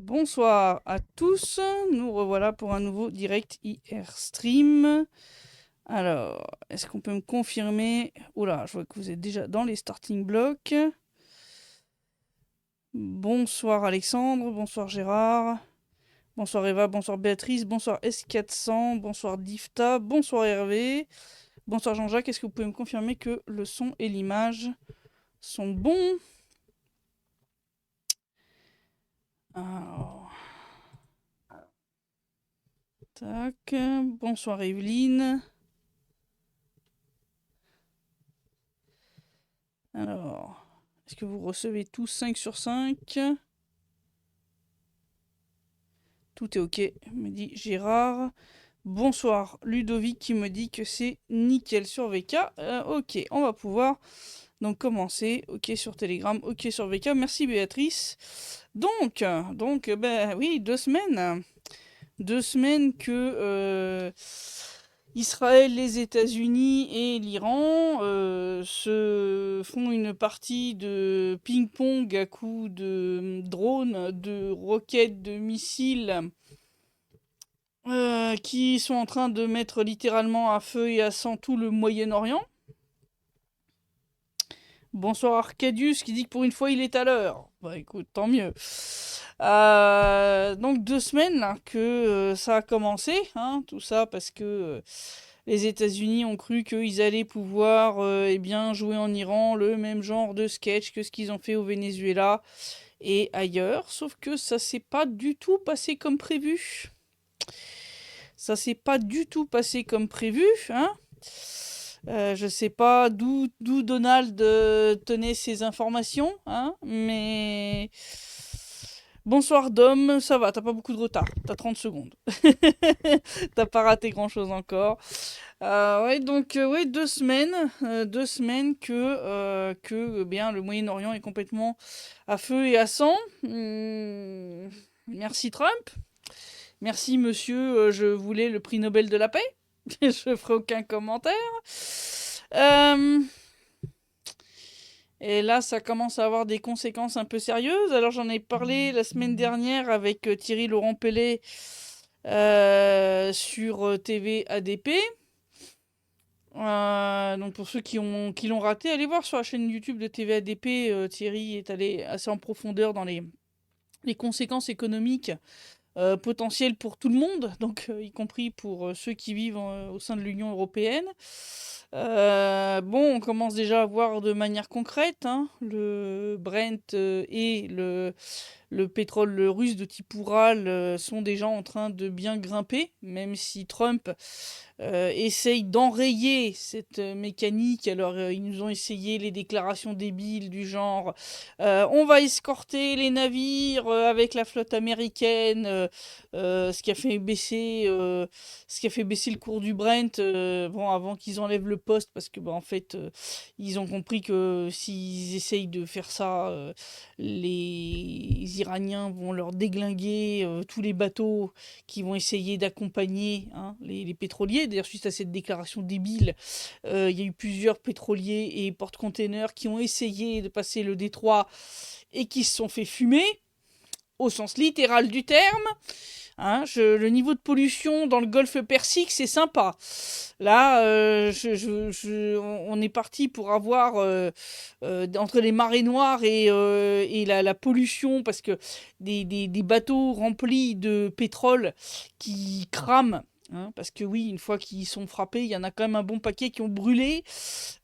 Bonsoir à tous, nous revoilà pour un nouveau direct IR stream. Alors, est-ce qu'on peut me confirmer? Oula, je vois que vous êtes déjà dans les starting blocks. Bonsoir Alexandre, bonsoir Gérard, bonsoir Eva, bonsoir Béatrice, bonsoir S400, bonsoir Difta, bonsoir Hervé, bonsoir Jean-Jacques. Est-ce que vous pouvez me confirmer que le son et l'image sont bons? Alors, tac, bonsoir Evelyne. Alors, est-ce que vous recevez tous 5 sur 5? Tout est ok, me dit Gérard. Bonsoir Ludovic qui me dit que c'est nickel sur VK. Ok, on va pouvoir donc commencer. Ok sur Telegram, ok sur VK. Merci Béatrice. Donc, ben oui, 2 semaines. 2 semaines que Israël, les États-Unis et l'Iran se font une partie de ping-pong à coups de drones, de roquettes, de missiles qui sont en train de mettre littéralement à feu et à sang tout le Moyen-Orient. Bonsoir Arcadius qui dit que pour une fois il est à l'heure. Bah écoute, tant mieux. Donc 2 semaines là, que ça a commencé, hein, tout ça parce que les États-Unis ont cru qu'ils allaient pouvoir eh bien, jouer en Iran le même genre de sketch que ce qu'ils ont fait au Venezuela et ailleurs. Sauf que ça s'est pas du tout passé comme prévu. Ça s'est pas du tout passé comme prévu, hein. Je sais pas d'où Donald tenait ses informations, hein, mais... Bonsoir Dom, ça va, t'as pas beaucoup de retard, t'as 30 secondes. T'as pas raté grand-chose encore. Ouais, donc, ouais, 2 semaines, 2 semaines que bien, le Moyen-Orient est complètement à feu et à sang. Merci Trump. Merci monsieur, je voulais le prix Nobel de la paix. Je ferai aucun commentaire. Euh, Et là, ça commence à avoir des conséquences un peu sérieuses. Alors, j'en ai parlé la semaine dernière avec Thierry Laurent Pellet sur TV ADP. Donc, pour ceux qui l'ont raté, allez voir sur la chaîne YouTube de TV ADP. Thierry est allé assez en profondeur dans les conséquences économiques potentielles pour tout le monde, donc y compris pour ceux qui vivent au sein de l'Union européenne. Bon, on commence déjà à voir de manière concrète, hein, le Brent et le pétrole russe de type Oural sont déjà en train de bien grimper, même si Trump essaye d'enrayer cette mécanique. Alors, ils nous ont essayé les déclarations débiles du genre on va escorter les navires avec la flotte américaine, ce qui a fait baisser le cours du Brent, bon, avant qu'ils enlèvent le poste, parce que, bah, en fait, ils ont compris que s'ils essayent de faire ça, les Iraniens vont leur déglinguer tous les bateaux qui vont essayer d'accompagner, hein, les pétroliers. D'ailleurs, suite à cette déclaration débile, il y a eu plusieurs pétroliers et porte-containers qui ont essayé de passer le détroit et qui se sont fait fumer, au sens littéral du terme. Hein, le niveau de pollution dans le golfe Persique, c'est sympa. Là, on est parti pour avoir entre les marées noires et la pollution, parce que des bateaux remplis de pétrole qui crament. Hein, parce que oui, une fois qu'ils sont frappés, il y en a quand même un bon paquet qui ont brûlé.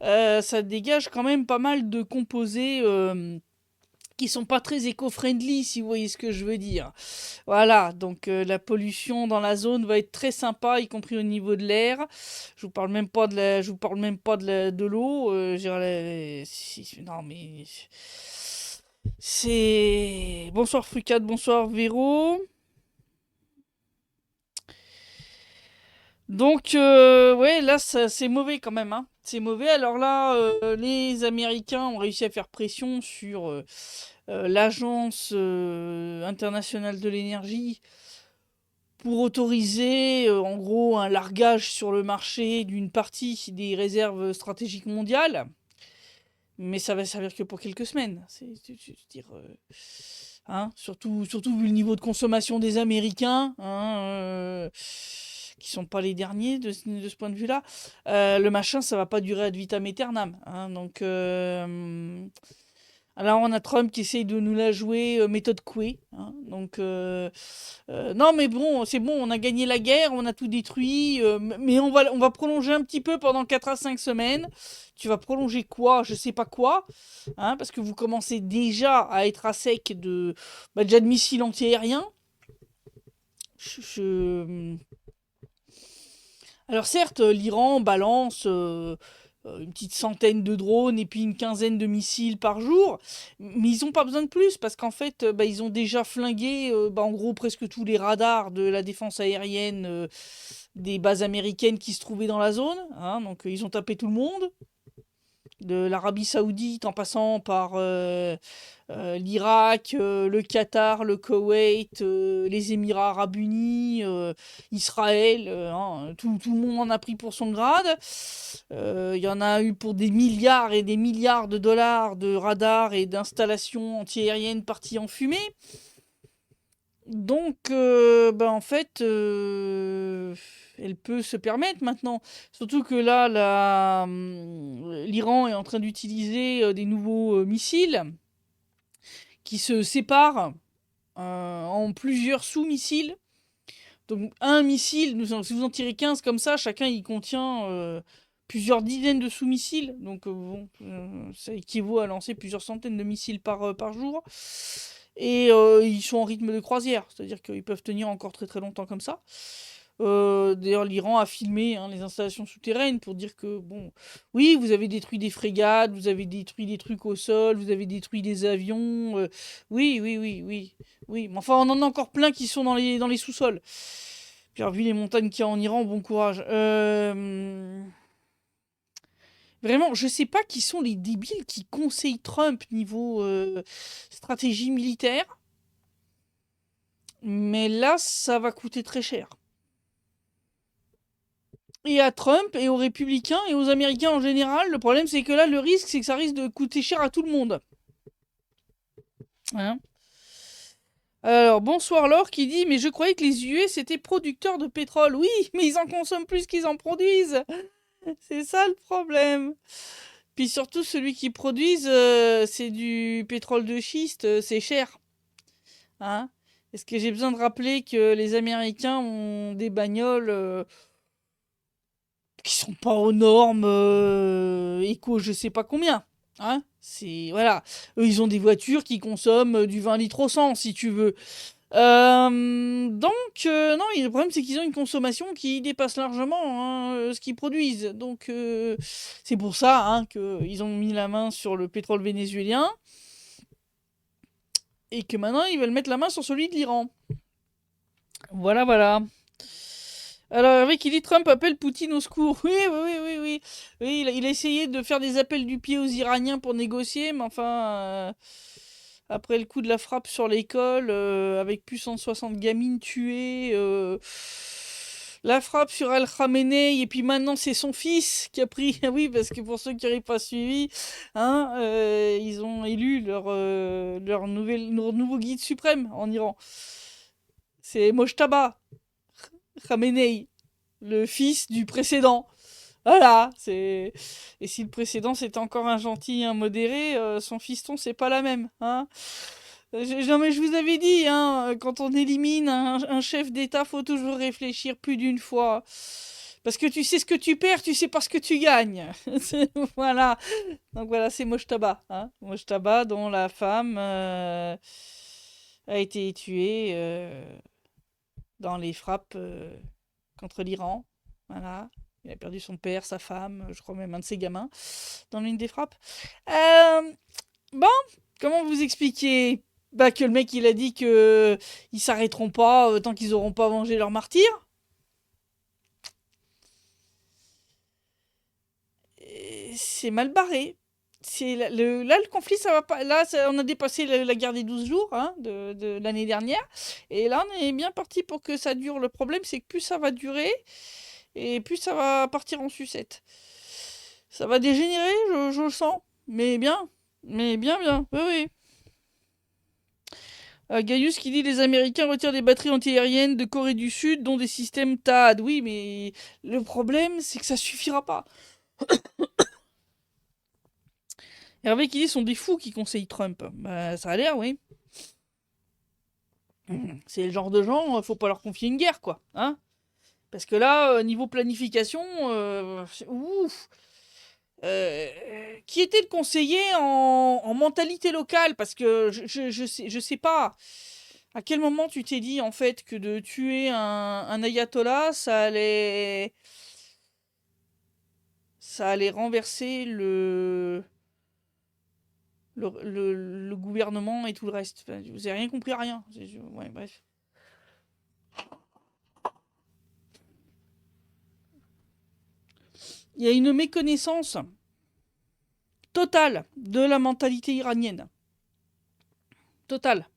Ça dégage quand même pas mal de composés qui sont pas très éco-friendly, si vous voyez ce que je veux dire. Voilà, donc la pollution dans la zone va être très sympa, y compris au niveau de l'air. Je vous parle même pas je vous parle même pas de l'eau. Non mais c'est bonsoir Frucade, bonsoir Véro. Donc ouais, là c'est mauvais quand même, hein. C'est mauvais. Alors là, les Américains ont réussi à faire pression sur l'Agence internationale de l'énergie pour autoriser en gros un largage sur le marché d'une partie des réserves stratégiques mondiales. Mais ça va servir que pour quelques semaines. hein, surtout vu le niveau de consommation des Américains, hein, qui sont pas les derniers de ce point de vue-là. Le machin, ça va pas durer ad vitam aeternam, hein, donc alors on a Trump qui essaye de nous la jouer méthode Coué, hein, donc non mais bon, c'est bon, on a gagné la guerre, on a tout détruit, mais on va prolonger un petit peu pendant 4 à 5 semaines. Tu vas prolonger quoi? Je sais pas quoi, hein, parce que vous commencez déjà à être à sec déjà de missiles antiaériens. Je- je- Alors certes, l'Iran balance une petite centaine de drones et puis une quinzaine de missiles par jour, mais ils n'ont pas besoin de plus parce qu'en fait, ils ont déjà flingué en gros presque tous les radars de la défense aérienne des bases américaines qui se trouvaient dans la zone, hein, donc ils ont tapé tout le monde. De l'Arabie Saoudite en passant par l'Irak, le Qatar, le Koweït, les Émirats Arabes Unis, Israël, hein, tout le monde en a pris pour son grade. Il y en a eu pour des milliards et des milliards de dollars de radars et d'installations antiaériennes parties en fumée. Donc, en fait, elle peut se permettre maintenant. Surtout que là, l'Iran est en train d'utiliser des nouveaux missiles qui se séparent en plusieurs sous-missiles. Donc, un missile, si vous en tirez 15 comme ça, chacun il contient plusieurs dizaines de sous-missiles. Donc, ça équivaut à lancer plusieurs centaines de missiles par jour. Et ils sont en rythme de croisière, c'est-à-dire qu'ils peuvent tenir encore très très longtemps comme ça. D'ailleurs, l'Iran a filmé les installations souterraines pour dire que, bon, oui, vous avez détruit des frégates, vous avez détruit des trucs au sol, vous avez détruit des avions. Oui, oui, oui, oui, oui. Mais enfin, on en a encore plein qui sont dans les sous-sols. Puis, alors, vu les montagnes qu'il y a en Iran, bon courage. Vraiment, je sais pas qui sont les débiles qui conseillent Trump niveau stratégie militaire. Mais là, ça va coûter très cher. Et à Trump, et aux républicains, et aux Américains en général, le problème c'est que là, le risque, c'est que ça risque de coûter cher à tout le monde. Hein. Alors, bonsoir Laure qui dit, mais je croyais que les US étaient producteurs de pétrole. Oui, mais ils en consomment plus qu'ils en produisent. C'est ça le problème. Puis surtout, celui qui produisent, c'est du pétrole de schiste, c'est cher. Hein. Est-ce que j'ai besoin de rappeler que les Américains ont des bagnoles qui sont pas aux normes éco je sais pas combien, hein? C'est voilà, eux ils ont des voitures qui consomment du 20 litres au 100 si tu veux. Donc non, le problème c'est qu'ils ont une consommation qui dépasse largement ce qu'ils produisent. Donc c'est pour ça qu'ils ont mis la main sur le pétrole vénézuélien et que maintenant ils veulent mettre la main sur celui de l'Iran. Voilà, voilà. Alors, Hervé qui dit Trump appelle Poutine au secours. Oui, oui, oui, oui, oui. Oui, il a essayé de faire des appels du pied aux Iraniens pour négocier, mais enfin, après le coup de la frappe sur l'école, avec plus de 160 gamines tuées, la frappe sur Al Khamenei, et puis maintenant c'est son fils qui a pris. Oui, parce que pour ceux qui n'auraient pas suivi, ils ont élu leur nouveau guide suprême en Iran. C'est Mojtaba Khamenei, le fils du précédent. Voilà, c'est. Et si le précédent c'était encore un gentil, un modéré, son fiston c'est pas la même, hein. Non mais je vous avais dit, quand on élimine un chef d'État, faut toujours réfléchir plus d'une fois. Parce que tu sais ce que tu perds, tu sais pas ce que tu gagnes. Voilà. Donc voilà, c'est Mojtaba, hein. Mojtaba dont la femme a été tuée dans les frappes contre l'Iran. Voilà. Il a perdu son père, sa femme, je crois même un de ses gamins, dans l'une des frappes. Bon, comment vous expliquer que le mec il a dit que ils s'arrêteront pas tant qu'ils auront pas vengé leur martyr. C'est mal barré. Là, le conflit, ça va pas. Là, on a dépassé la guerre des 12 jours de l'année dernière. Et là, on est bien parti pour que ça dure. Le problème, c'est que plus ça va durer, et plus ça va partir en sucette. Ça va dégénérer, je le sens. Mais bien. Mais bien, bien. Oui, oui. Gaius qui dit les Américains retirent des batteries antiaériennes de Corée du Sud, dont des systèmes THAAD. Oui, mais le problème, c'est que ça suffira pas. Hervé qui dit sont des fous qui conseillent Trump. Bah, ça a l'air, oui. C'est le genre de gens, faut pas leur confier une guerre, quoi. Hein, parce que là, niveau planification, ouf. Euh, qui était le conseiller en mentalité locale? Parce que je sais pas à quel moment tu t'es dit en fait que de tuer un ayatollah, ça allait renverser le gouvernement et tout le reste. Enfin, vous avez rien compris à rien. Ouais, bref. Il y a une méconnaissance totale de la mentalité iranienne. Totale.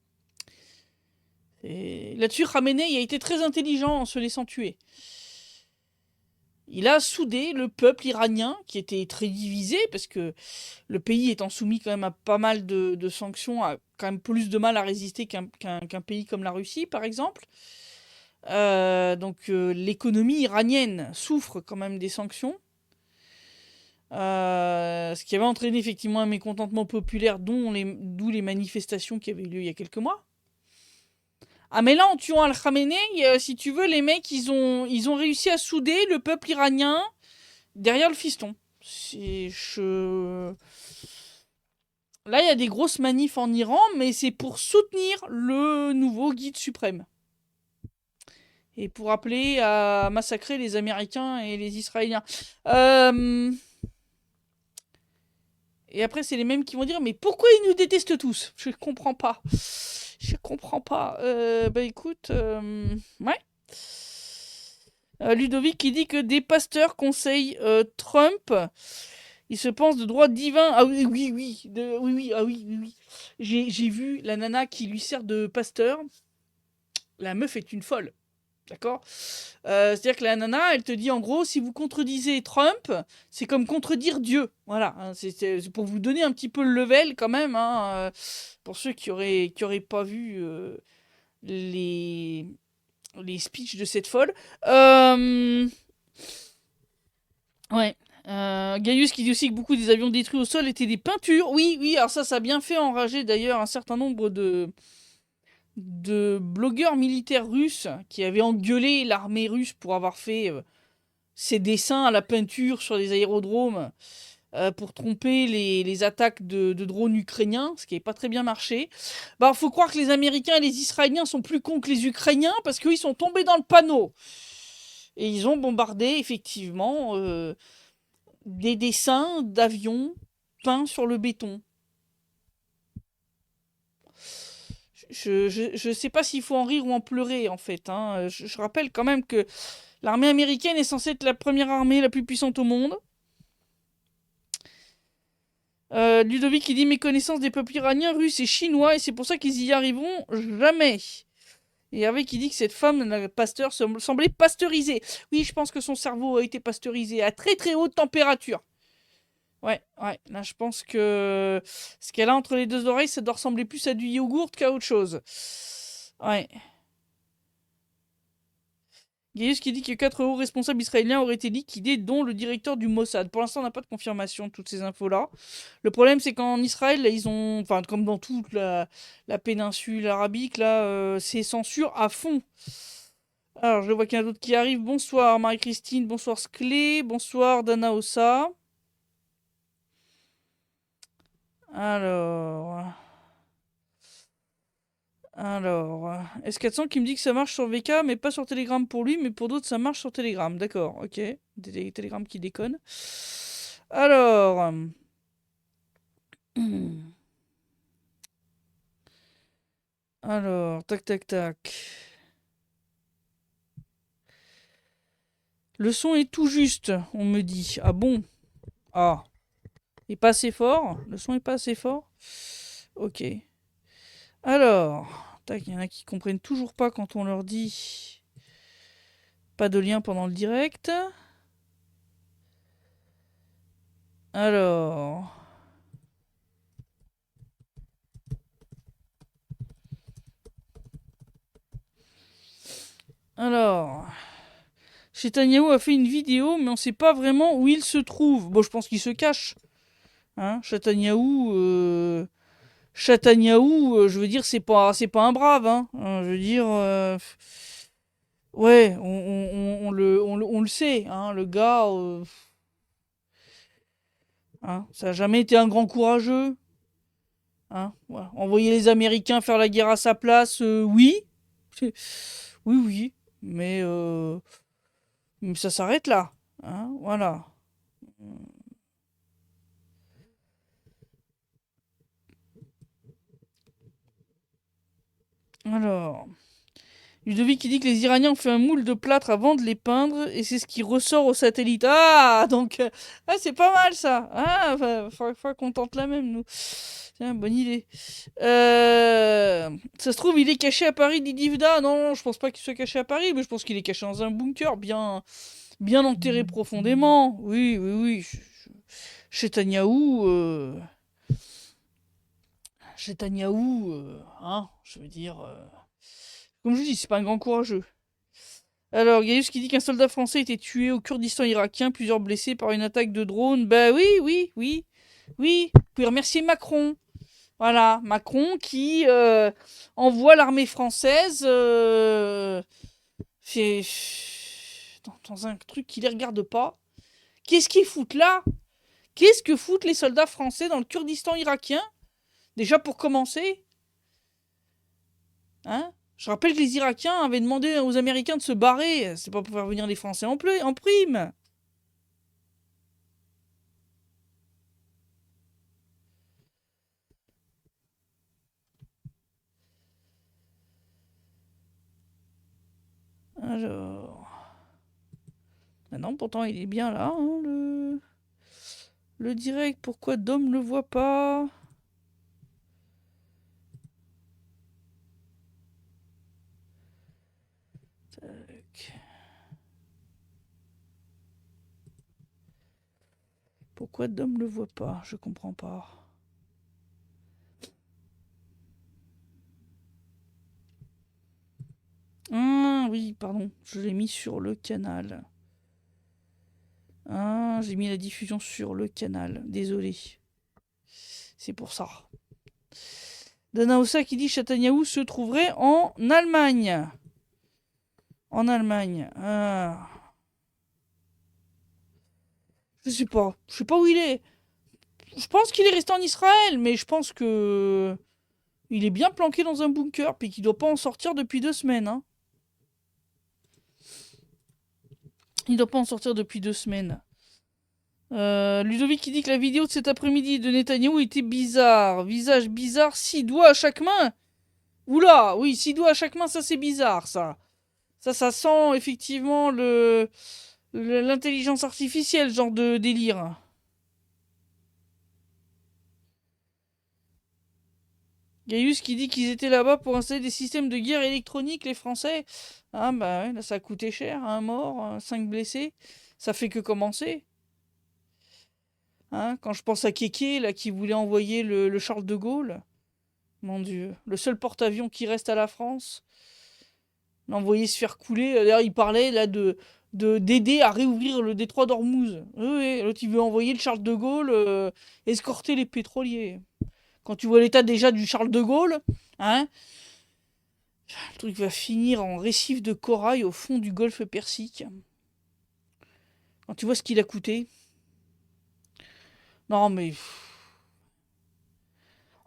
Et là-dessus, Khamenei a été très intelligent en se laissant tuer. Il a soudé le peuple iranien, qui était très divisé, parce que le pays étant soumis quand même à pas mal de sanctions, a quand même plus de mal à résister qu'un pays comme la Russie, par exemple. Donc l'économie iranienne souffre quand même des sanctions. Ce qui avait entraîné effectivement un mécontentement populaire, d'où les manifestations qui avaient eu lieu il y a quelques mois. Ah mais là, en tuant Al-Khamenei, si tu veux, les mecs, ils ont réussi à souder le peuple iranien derrière le fiston. Là, il y a des grosses manifs en Iran, mais c'est pour soutenir le nouveau guide suprême. Et pour appeler à massacrer les Américains et les Israéliens. Et après, c'est les mêmes qui vont dire, mais pourquoi ils nous détestent tous? Je comprends pas. Je comprends pas. Bah écoute, ouais. Ludovic qui dit que des pasteurs conseillent Trump. Il se pense de droit divin. Ah oui, oui, oui. Oui, oui, ah oui, oui, oui. J'ai vu la nana qui lui sert de pasteur. La meuf est une folle. D'accord. C'est-à-dire que la nana, elle te dit en gros, si vous contredisez Trump, c'est comme contredire Dieu. Voilà. Hein, c'est pour vous donner un petit peu le level quand même. Hein, pour ceux qui auraient pas vu les speeches de cette folle. Ouais. Gaius qui dit aussi que beaucoup des avions détruits au sol étaient des peintures. Oui, oui, alors ça a bien fait enrager d'ailleurs un certain nombre de blogueurs militaires russes qui avaient engueulé l'armée russe pour avoir fait ces dessins à la peinture sur les aérodromes pour tromper les attaques de drones ukrainiens, ce qui n'avait pas très bien marché. Bah, faut croire que les Américains et les Israéliens sont plus cons que les Ukrainiens parce qu'ils sont tombés dans le panneau. Et ils ont bombardé effectivement des dessins d'avions peints sur le béton. Je sais pas s'il faut en rire ou en pleurer en fait. Hein. Je rappelle quand même que l'armée américaine est censée être la première armée la plus puissante au monde. Ludovic qui dit méconnaissance des peuples iraniens, russes et chinois et c'est pour ça qu'ils y arriveront jamais. Et Hervé qui dit que cette femme, la pasteur, semblait pasteurisée. Oui, je pense que son cerveau a été pasteurisé à très très haute température. Ouais, ouais. Là, je pense que ce qu'elle a entre les deux oreilles, ça doit ressembler plus à du yogourt qu'à autre chose. Ouais. Gaius qui dit que 4 hauts responsables israéliens auraient été liquidés, dont le directeur du Mossad. Pour l'instant, on n'a pas de confirmation de toutes ces infos-là. Le problème, c'est qu'en Israël, là, ils ont, enfin, comme dans toute la péninsule arabique, là, c'est censure à fond. Alors, je vois qu'il y en a d'autres qui arrivent. Bonsoir Marie-Christine, bonsoir Sclé, bonsoir Dana Ossa. Alors, S400 qui me dit que ça marche sur VK, mais pas sur Telegram pour lui, mais pour d'autres, ça marche sur Telegram. D'accord, ok. Des Telegram qui déconnent. Alors. Alors, tac, tac, tac. Le son est tout juste, on me dit. Ah bon? Ah. Il est pas assez fort? Le son est pas assez fort? Ok. Alors, tac, il y en a qui comprennent toujours pas quand on leur dit pas de lien pendant le direct. Alors. Alors, Netanyahou a fait une vidéo, mais on ne sait pas vraiment où il se trouve. Bon, je pense qu'il se cache. Hein, Netanyahou, je veux dire, c'est pas un brave. Hein. Je veux dire, ouais, on le sait. Hein, le gars, hein, ça n'a jamais été un grand courageux. Hein, voilà. Envoyer les Américains faire la guerre à sa place, oui. Oui, oui. Mais ça s'arrête là. Hein, voilà. Alors, Ludovic qui dit que les Iraniens ont fait un moule de plâtre avant de les peindre et c'est ce qui ressort au satellite. Ah, donc, c'est pas mal ça. Ah, faudra qu'on tente la même, nous. Tiens, bonne idée. Ça se trouve, il est caché à Paris, dit Divda. Non, non, je pense pas qu'il soit caché à Paris, mais je pense qu'il est caché dans un bunker bien enterré profondément. Oui, oui, oui. Chez Netanyahou, hein, je veux dire. Comme je dis, c'est pas un grand courageux. Alors, Gaius qui dit qu'un soldat français a été tué au Kurdistan irakien, plusieurs blessés par une attaque de drone. Bah oui, oui, oui, oui. Vous pouvez remercier Macron. Voilà, Macron qui envoie l'armée française fait, dans un truc qui les regarde pas. Qu'est-ce qu'ils foutent là? Qu'est-ce que foutent les soldats français dans le Kurdistan irakien? Déjà pour commencer, hein? Je rappelle que les Irakiens avaient demandé aux Américains de se barrer. C'est pas pour faire venir les Français en prime. Alors. Ah non, pourtant il est bien là, hein, le direct. Pourquoi Dom ne le voit pas? Tac. Pourquoi Dom le voit pas? Je comprends pas. Ah oui, pardon, je l'ai mis sur le canal. Ah, j'ai mis la diffusion sur le canal. Désolé. C'est pour ça. Danaosa qui dit Netanyahou se trouverait en Allemagne. En Allemagne. Ah. Je sais pas. Je sais pas où il est. Je pense qu'il est resté en Israël, mais je pense que il est bien planqué dans un bunker, puis qu'il doit pas en sortir depuis 2 semaines. Hein. Il doit pas en sortir depuis 2 semaines. Ludovic qui dit que la vidéo de cet après-midi de Netanyahou était bizarre. Visage bizarre, 6 doigts à chaque main. Oula, oui, 6 doigts à chaque main, ça c'est bizarre, ça. Ça sent effectivement l'intelligence artificielle, genre de délire. Gaius qui dit qu'ils étaient là-bas pour installer des systèmes de guerre électronique, les Français. Ah bah ouais, là ça a coûté cher, un mort, 5 blessés. Ça fait que commencer. Hein, quand je pense à Kéké, là, qui voulait envoyer le Charles de Gaulle. Mon Dieu. Le seul porte-avions qui reste à la France. L'envoyer se faire couler. D'ailleurs, il parlait là d'aider à réouvrir le détroit d'Ormuz. Oui, oui, l'autre il veut envoyer le Charles de Gaulle escorter les pétroliers. Quand tu vois l'état déjà du Charles de Gaulle, hein, le truc va finir en récif de corail au fond du golfe Persique. Quand tu vois ce qu'il a coûté. Non mais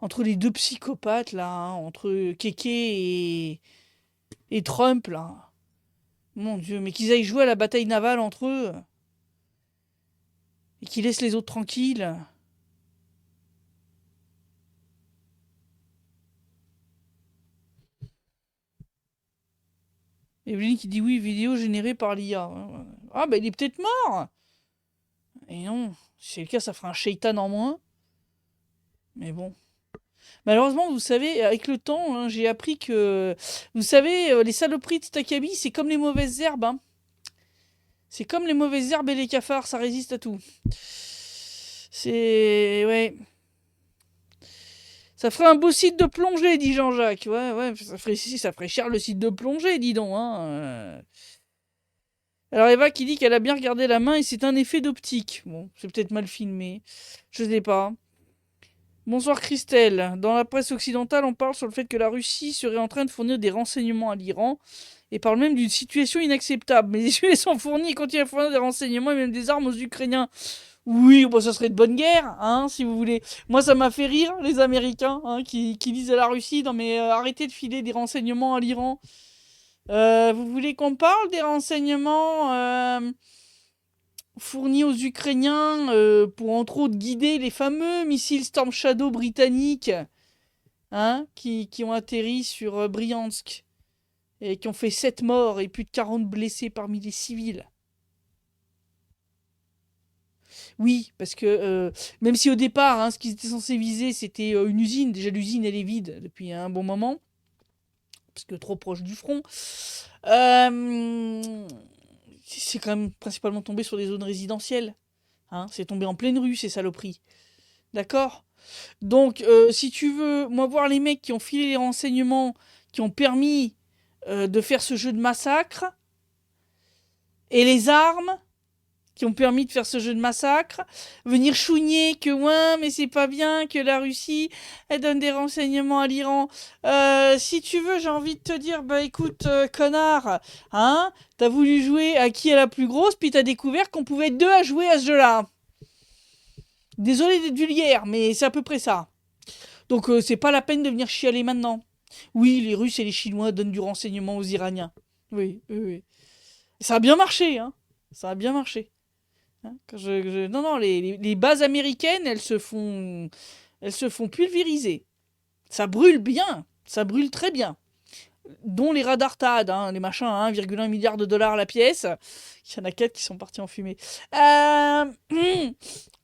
entre les deux psychopathes là, hein, entre Kéké et Trump là. Mon Dieu, mais qu'ils aillent jouer à la bataille navale entre eux. Et qu'ils laissent les autres tranquilles. Evelyne qui dit oui, vidéo générée par l'IA. Ah bah il est peut-être mort. Et non, si c'est le cas, ça fera un shaitan en moins. Mais bon. Malheureusement, vous savez, avec le temps, hein, j'ai appris que, vous savez, les saloperies de Takabi, c'est comme les mauvaises herbes. Hein. C'est comme les mauvaises herbes et les cafards, ça résiste à tout. C'est... Ouais. Ça ferait un beau site de plongée, dit Jean-Jacques. Ouais, ouais, ça ferait cher le site de plongée, dis donc. Hein. Alors Eva qui dit qu'elle a bien regardé la main et c'est un effet d'optique. Bon, c'est peut-être mal filmé. Je sais pas. Bonsoir Christelle. Dans la presse occidentale, on parle sur le fait que la Russie serait en train de fournir des renseignements à l'Iran et parle même d'une situation inacceptable. Mais les US ont fourni et continuent à fournir des renseignements et même des armes aux Ukrainiens. Oui, bon, ça serait de bonne guerre, hein, si vous voulez. Moi, ça m'a fait rire, les Américains, hein, qui disent à la Russie, non mais arrêtez de filer des renseignements à l'Iran. Vous voulez qu'on parle des renseignements fournis aux Ukrainiens pour entre autres guider les fameux missiles Storm Shadow britanniques, hein, qui ont atterri sur Bryansk et qui ont fait 7 morts et plus de 40 blessés parmi les civils. Oui, parce que même si au départ, hein, ce qu'ils étaient censés viser, c'était une usine, déjà l'usine elle est vide depuis un bon moment, parce que trop proche du front, c'est quand même principalement tombé sur des zones résidentielles. Hein, c'est tombé en pleine rue, ces saloperies. D'accord. Donc, si tu veux, moi, voir les mecs qui ont filé les renseignements, qui ont permis de faire ce jeu de massacre, et les armes qui ont permis de faire ce jeu de massacre, venir chouigner que ouais, mais c'est pas bien que la Russie elle donne des renseignements à l'Iran. Si tu veux, j'ai envie de te dire, bah écoute, connard, hein, t'as voulu jouer à qui est la plus grosse, puis t'as découvert qu'on pouvait être deux à jouer à ce jeu-là. Désolé d'être vulgaire, mais c'est à peu près ça. Donc c'est pas la peine de venir chialer maintenant. Oui, les Russes et les Chinois donnent du renseignement aux Iraniens. Oui, oui, oui. Ça a bien marché, hein. Ça a bien marché. Hein, non, non, les bases américaines, elles se font pulvériser. Ça brûle bien, ça brûle très bien. Dont les radars THAAD, hein, les machins à 1,1 milliard de dollars la pièce. Il y en a 4 qui sont partis en fumée.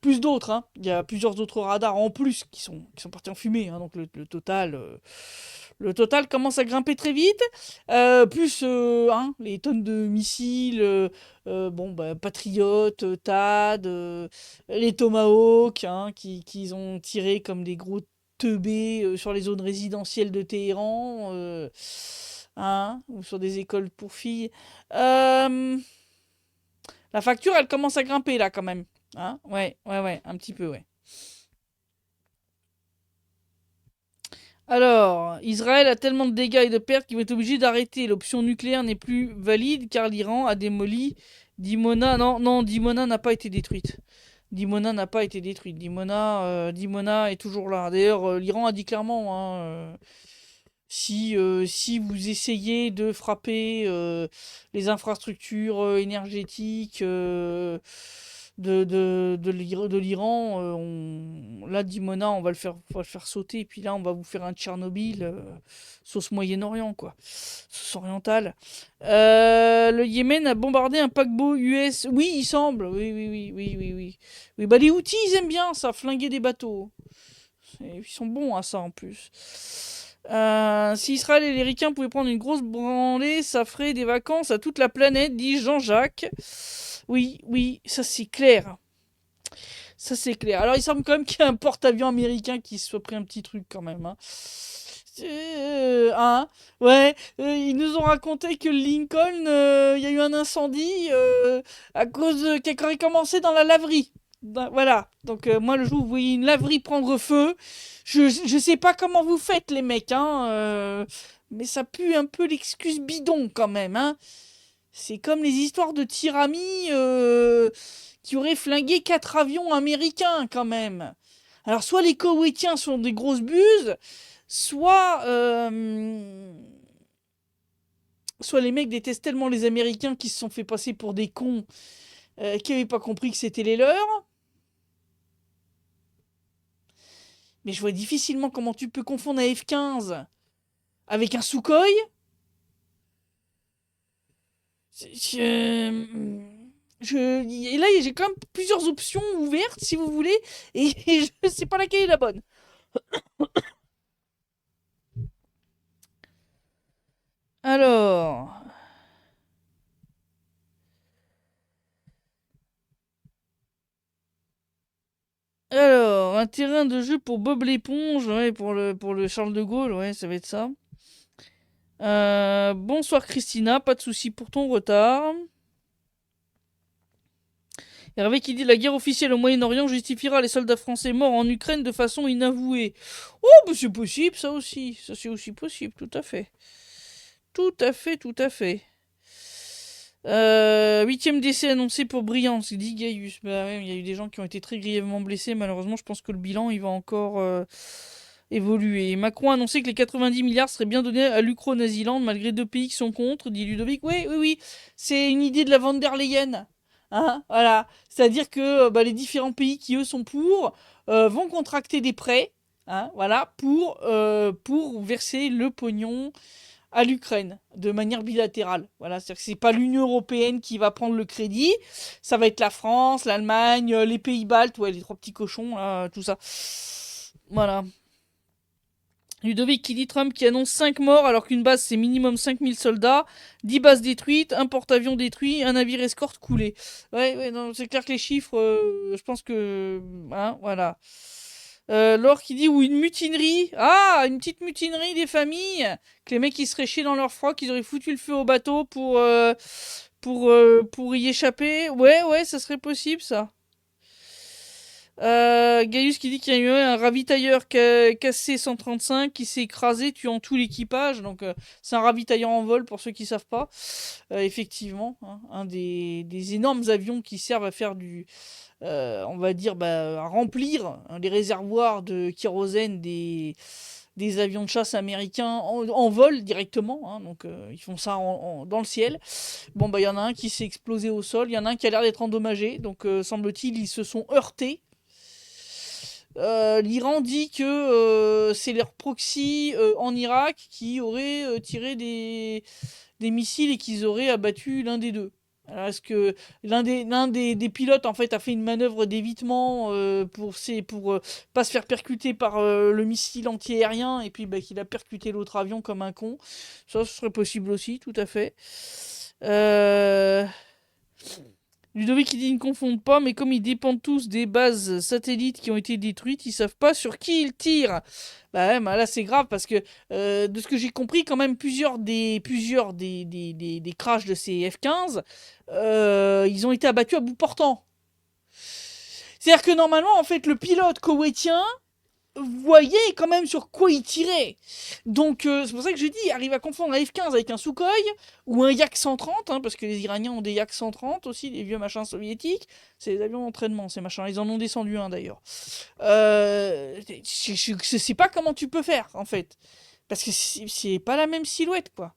Plus d'autres, hein. Il y a plusieurs autres radars en plus qui sont partis en fumée. Hein, donc le total commence à grimper très vite. Plus hein, les tonnes de missiles, bon, bah, Patriot, THAAD, les Tomahawk, hein, qu'ils ont tiré comme des gros teubés sur les zones résidentielles de Téhéran, hein, ou sur des écoles pour filles. La facture, elle commence à grimper là quand même. Hein, ouais, ouais, ouais, un petit peu, ouais. Alors, Israël a tellement de dégâts et de pertes qu'il va être obligé d'arrêter. L'option nucléaire n'est plus valide car l'Iran a démoli Dimona. Non, non, Dimona n'a pas été détruite. Dimona n'a pas été détruite. Dimona est toujours là. D'ailleurs, l'Iran a dit clairement, hein, si vous essayez de frapper les infrastructures énergétiques de l'Iran, là, Dimona, on va le faire sauter, et puis là, on va vous faire un Tchernobyl, sauce Moyen-Orient, quoi. Sauce orientale. Le Yémen a bombardé un paquebot US. Oui, il semble. Oui, oui, oui, oui, oui, oui. Oui, bah les Houthis, ils aiment bien ça, flinguer des bateaux. Ils sont bons à ça, en plus. Si Israël et les Ricains pouvaient prendre une grosse branlée, ça ferait des vacances à toute la planète, dit Jean-Jacques. Oui, oui, ça c'est clair. Ça c'est clair. Alors il semble quand même qu'il y a un porte-avions américain qui se soit pris un petit truc quand même. Hein. Hein, ouais, ils nous ont raconté que le Lincoln, il y a eu un incendie à cause qu'il aurait commencé dans la laverie. Voilà. Donc moi le jour où vous voyez une laverie prendre feu, je sais pas comment vous faites les mecs, hein, mais ça pue un peu l'excuse bidon quand même, hein. C'est comme les histoires de tiramis qui auraient flingué 4 avions américains quand même. Alors soit les Koweïtiens sont des grosses buses, soit soit les mecs détestent tellement les Américains qui se sont fait passer pour des cons qui n'avaient pas compris que c'était les leurs. Mais je vois difficilement comment tu peux confondre un F-15 avec un Sukhoi. Et là, j'ai quand même plusieurs options ouvertes, si vous voulez, et je ne sais pas laquelle est la bonne. Alors, un terrain de jeu pour Bob l'éponge, ouais, pour le Charles de Gaulle, ouais, ça va être ça. Bonsoir Christina, pas de souci pour ton retard. Hervé qui dit la guerre officielle au Moyen-Orient justifiera les soldats français morts en Ukraine de façon inavouée. Oh, bah c'est possible, ça aussi. Ça c'est aussi possible, tout à fait. Tout à fait, tout à fait. 8e décès annoncé pour Briance, dit Gaius. Bah ouais, il y a eu des gens qui ont été très grièvement blessés. Malheureusement, je pense que le bilan, il va encore évoluer. Macron a annoncé que les 90 milliards seraient bien donnés à l'Ukro-Naziland, malgré 2 pays qui sont contre, dit Ludovic. Oui, oui, oui, c'est une idée de la von der Leyen. Hein, voilà. C'est-à-dire que les différents pays qui, eux, sont pour, vont contracter des prêts, hein, voilà, pour verser le pognon à l'Ukraine de manière bilatérale. Voilà, c'est-à-dire que c'est pas l'Union européenne qui va prendre le crédit, ça va être la France, l'Allemagne, les pays baltes, ouais, les 3 petits cochons, là, tout ça. Voilà. Ludovic qui dit Trump qui annonce 5 morts alors qu'une base c'est minimum 5000 soldats, 10 bases détruites, un porte-avions détruit, un navire escorte coulé. Ouais, ouais, non, c'est clair que les chiffres, je pense que. Hein, voilà. Laure qui dit ou une mutinerie. Ah, une petite mutinerie des familles. Que les mecs ils seraient chiés dans leur froid, qu'ils auraient foutu le feu au bateau pour y échapper. Ouais, ouais, ça serait possible ça. Gaius qui dit qu'il y a eu un ravitailleur KC-135 qui s'est écrasé, tuant tout l'équipage. Donc, c'est un ravitailleur en vol pour ceux qui ne savent pas. Effectivement, hein, un des énormes avions qui servent à faire on va dire, à remplir les réservoirs de kérosène des avions de chasse américains en vol directement. Hein, donc, ils font ça dans le ciel. Bon, il y en a un qui s'est explosé au sol, il y en a un qui a l'air d'être endommagé. Donc, semble-t-il, ils se sont heurtés. L'Iran dit que c'est leur proxy en Irak qui aurait tiré des missiles et qu'ils auraient abattu l'un des deux. Alors, est-ce que l'un des pilotes en fait a fait une manœuvre d'évitement pour pas se faire percuter par le missile anti-aérien et puis qu'il a percuté l'autre avion comme un con. Ça, ce serait possible aussi, tout à fait. Ludovic qui dit ils ne confondent pas, mais comme ils dépendent tous des bases satellites qui ont été détruites, ils savent pas sur qui ils tirent. Bah ouais, là c'est grave parce que de ce que j'ai compris, quand même plusieurs des crashs de ces F-15, ils ont été abattus à bout portant. C'est-à-dire que normalement, en fait, le pilote koweïtien voyait quand même sur quoi il tirait. Donc c'est pour ça que je dis, arrive à confondre un F-15 avec un Sukhoi ou un Yak 130, hein, parce que les Iraniens ont des Yak 130 aussi, des vieux machins soviétiques. C'est des avions d'entraînement, ces machins. Ils en ont descendu un d'ailleurs. Je sais pas comment tu peux faire en fait, parce que c'est pas la même silhouette quoi.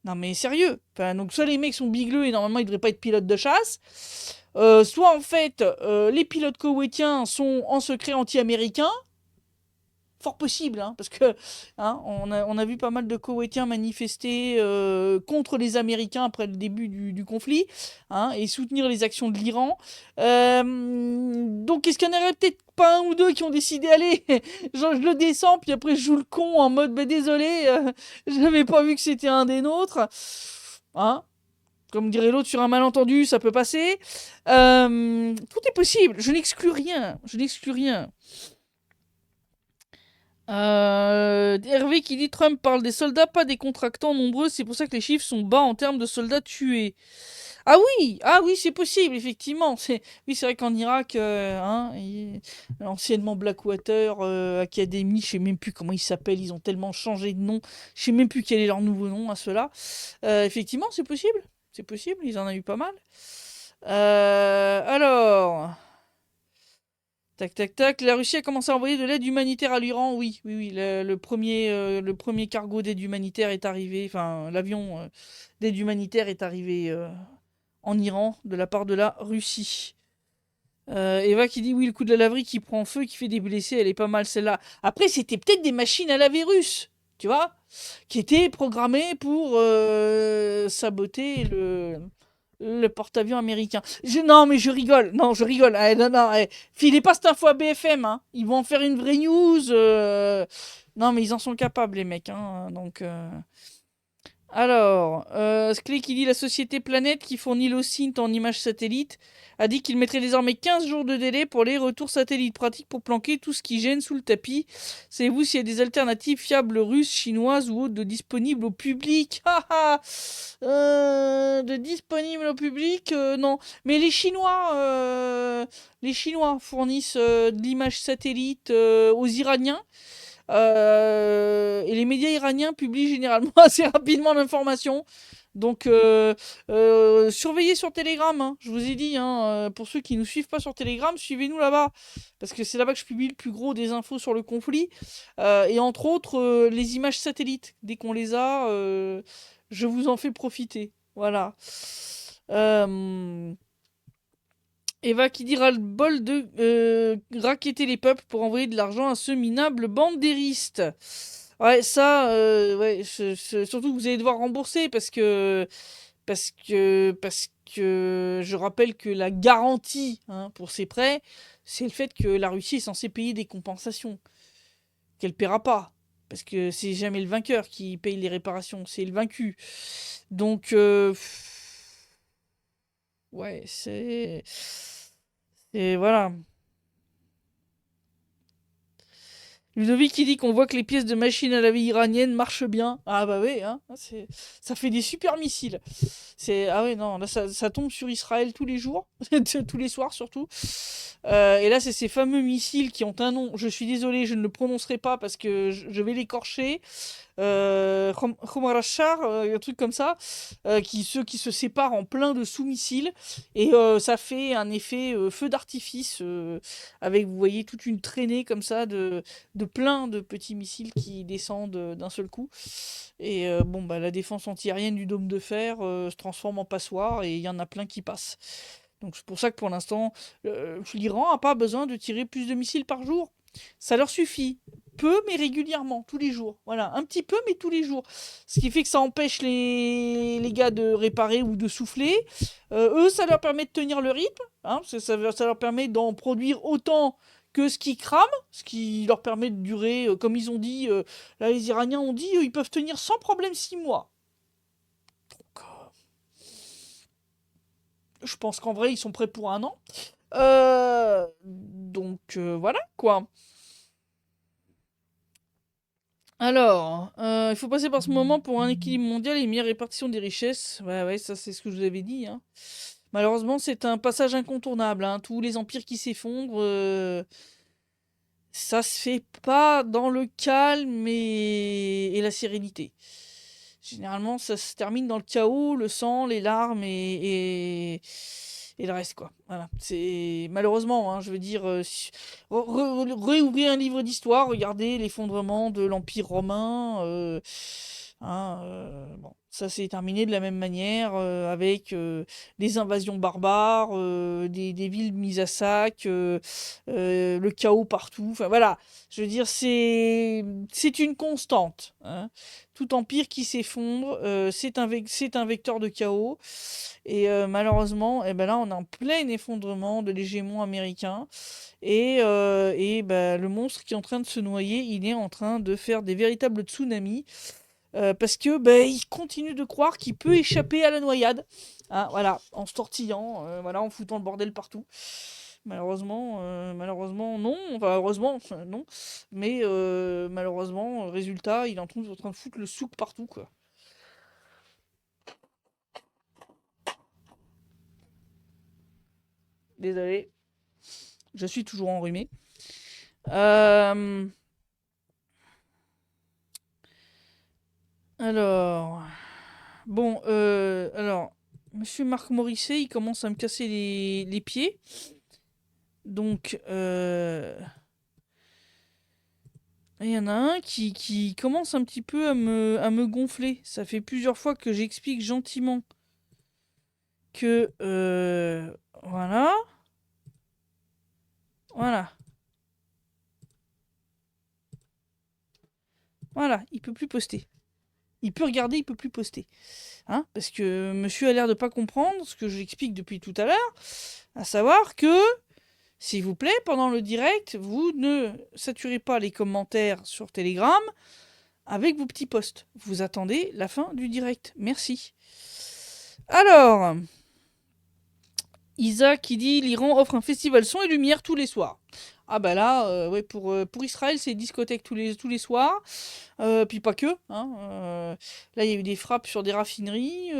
Non mais sérieux. Enfin, donc soit les mecs sont bigleux et normalement ils devraient pas être pilotes de chasse. Soit en fait les pilotes koweïtiens sont en secret anti-américains. Fort possible, hein, parce que hein, on a vu pas mal de Koweïtiens manifester contre les Américains après le début du conflit, hein, et soutenir les actions de l'Iran. Donc est-ce qu'il y en aurait peut-être pas un ou deux qui ont décidé, allez, genre, je le descends, puis après je joue le con en mode, désolé, je n'avais pas vu que c'était un des nôtres. Hein, comme dirait l'autre, sur un malentendu, ça peut passer. Tout est possible, je n'exclus rien, je n'exclus rien. Hervé qui dit Trump parle des soldats, pas des contractants nombreux, c'est pour ça que les chiffres sont bas en termes de soldats tués. Ah oui, c'est possible, effectivement. Oui, c'est vrai qu'en Irak, anciennement Blackwater Academy, je sais même plus comment ils s'appellent, ils ont tellement changé de nom, je sais même plus quel est leur nouveau nom à ceux-là. Effectivement, c'est possible, ils en ont eu pas mal. Alors... Tac, tac, tac. La Russie a commencé à envoyer de l'aide humanitaire à l'Iran. Oui, oui, oui. Le premier cargo d'aide humanitaire est arrivé. Enfin, l'avion d'aide humanitaire est arrivé en Iran de la part de la Russie. Eva qui dit oui, le coup de la laverie qui prend feu, qui fait des blessés, elle est pas mal celle-là. Après, c'était peut-être des machines à laver russes, tu vois, qui étaient programmées pour saboter le porte-avions américain. Non, mais je rigole. Non, je rigole. Non, filez pas cette info à BFM. Hein. Ils vont en faire une vraie news. Non, mais ils en sont capables, les mecs. Hein. Donc, alors, Sclé qui dit la société Planète qui fournit l'OSINT en images satellites a dit qu'il mettrait désormais 15 jours de délai pour les retours satellites pratiques pour planquer tout ce qui gêne sous le tapis. Savez-vous s'il y a des alternatives fiables russes, chinoises ou autres de disponibles au public? De disponibles au public, non. Mais les Chinois fournissent de l'image satellite aux Iraniens. Et les médias iraniens publient généralement assez rapidement l'information. Donc, surveillez sur Telegram, hein. Je vous ai dit, hein, pour ceux qui ne nous suivent pas sur Telegram, suivez-nous là-bas. Parce que c'est là-bas que je publie le plus gros des infos sur le conflit. Et entre autres, les images satellites. Dès qu'on les a, je vous en fais profiter. Voilà. Eva qui dira le bol de racketter les peuples pour envoyer de l'argent à ce minable bandériste. Ouais, ça, ouais, surtout que vous allez devoir rembourser parce que je rappelle que la garantie, hein, pour ces prêts, c'est le fait que la Russie est censée payer des compensations qu'elle paiera pas. Parce que c'est jamais le vainqueur qui paye les réparations, c'est le vaincu. Donc, ouais, c'est... Et voilà. Ludovic qui dit qu'on voit que les pièces de machines à laver iraniennes marchent bien. Ah bah oui, hein, ça fait des super missiles. Ah ouais, non, là ça tombe sur Israël tous les jours, tous les soirs surtout. Et là c'est ces fameux missiles qui ont un nom, je suis désolé, je ne le prononcerai pas parce que je vais l'écorcher. Khomarashar, un truc comme ça, ceux qui se séparent en plein de sous-missiles, et ça fait un effet feu d'artifice, avec, vous voyez, toute une traînée comme ça de plein de petits missiles qui descendent d'un seul coup. Et bon, bah, la défense antiaérienne du dôme de fer se transforme en passoire, et il y en a plein qui passent. Donc c'est pour ça que pour l'instant, l'Iran n'a pas besoin de tirer plus de missiles par jour. Ça leur suffit. Peu, mais régulièrement, tous les jours. Voilà, un petit peu, mais tous les jours. Ce qui fait que ça empêche les gars de réparer ou de souffler. Eux, ça leur permet de tenir le rythme. Hein, ça leur permet d'en produire autant que ce qui crame, ce qui leur permet de durer, comme ils ont dit, là les Iraniens ont dit, ils peuvent tenir sans problème 6 mois. Donc, je pense qu'en vrai, ils sont prêts pour 1 an. Donc, voilà, quoi. Alors, il faut passer par ce moment pour un équilibre mondial et une meilleure répartition des richesses. Ouais, ça c'est ce que je vous avais dit, hein. Malheureusement, c'est un passage incontournable, hein. Tous les empires qui s'effondrent, ça se fait pas dans le calme et la sérénité. Généralement, ça se termine dans le chaos, le sang, les larmes et le reste, quoi. Voilà. C'est malheureusement, hein, je veux dire, réouvrez un livre d'histoire, regardez l'effondrement de l'Empire romain. Hein, bon, ça s'est terminé de la même manière, avec des invasions barbares, des villes mises à sac, le chaos partout. Enfin voilà, je veux dire, c'est une constante, hein. Tout empire qui s'effondre, c'est un vecteur de chaos. Et malheureusement, eh ben là, on est en plein effondrement de l'hégémon américain. Et ben, le monstre qui est en train de se noyer, il est en train de faire des véritables tsunamis. Parce que ben, il continue de croire qu'il peut échapper à la noyade. Hein, voilà, en se tortillant, voilà, en foutant le bordel partout. Malheureusement, non. Enfin, heureusement, non. Mais malheureusement, résultat, il est en train de foutre le souk partout, quoi. Désolé. Je suis toujours enrhumé. Alors. Bon, alors. Monsieur Marc Morisset, il commence à me casser les pieds. Donc, il y en a un qui commence un petit peu à me gonfler. Ça fait plusieurs fois que j'explique gentiment que... voilà. Voilà. Voilà, il peut plus poster. Il peut regarder, il peut plus poster. Hein, parce que monsieur a l'air de pas comprendre ce que j'explique depuis tout à l'heure. À savoir que, s'il vous plaît, pendant le direct, vous ne saturez pas les commentaires sur Telegram avec vos petits posts. Vous attendez la fin du direct. Merci. Alors, Isa qui dit l'Iran offre un festival son et lumière tous les soirs. Ah bah là, ouais, pour Israël, c'est discothèque tous les soirs. Puis pas que. Hein, là, il y a eu des frappes sur des raffineries,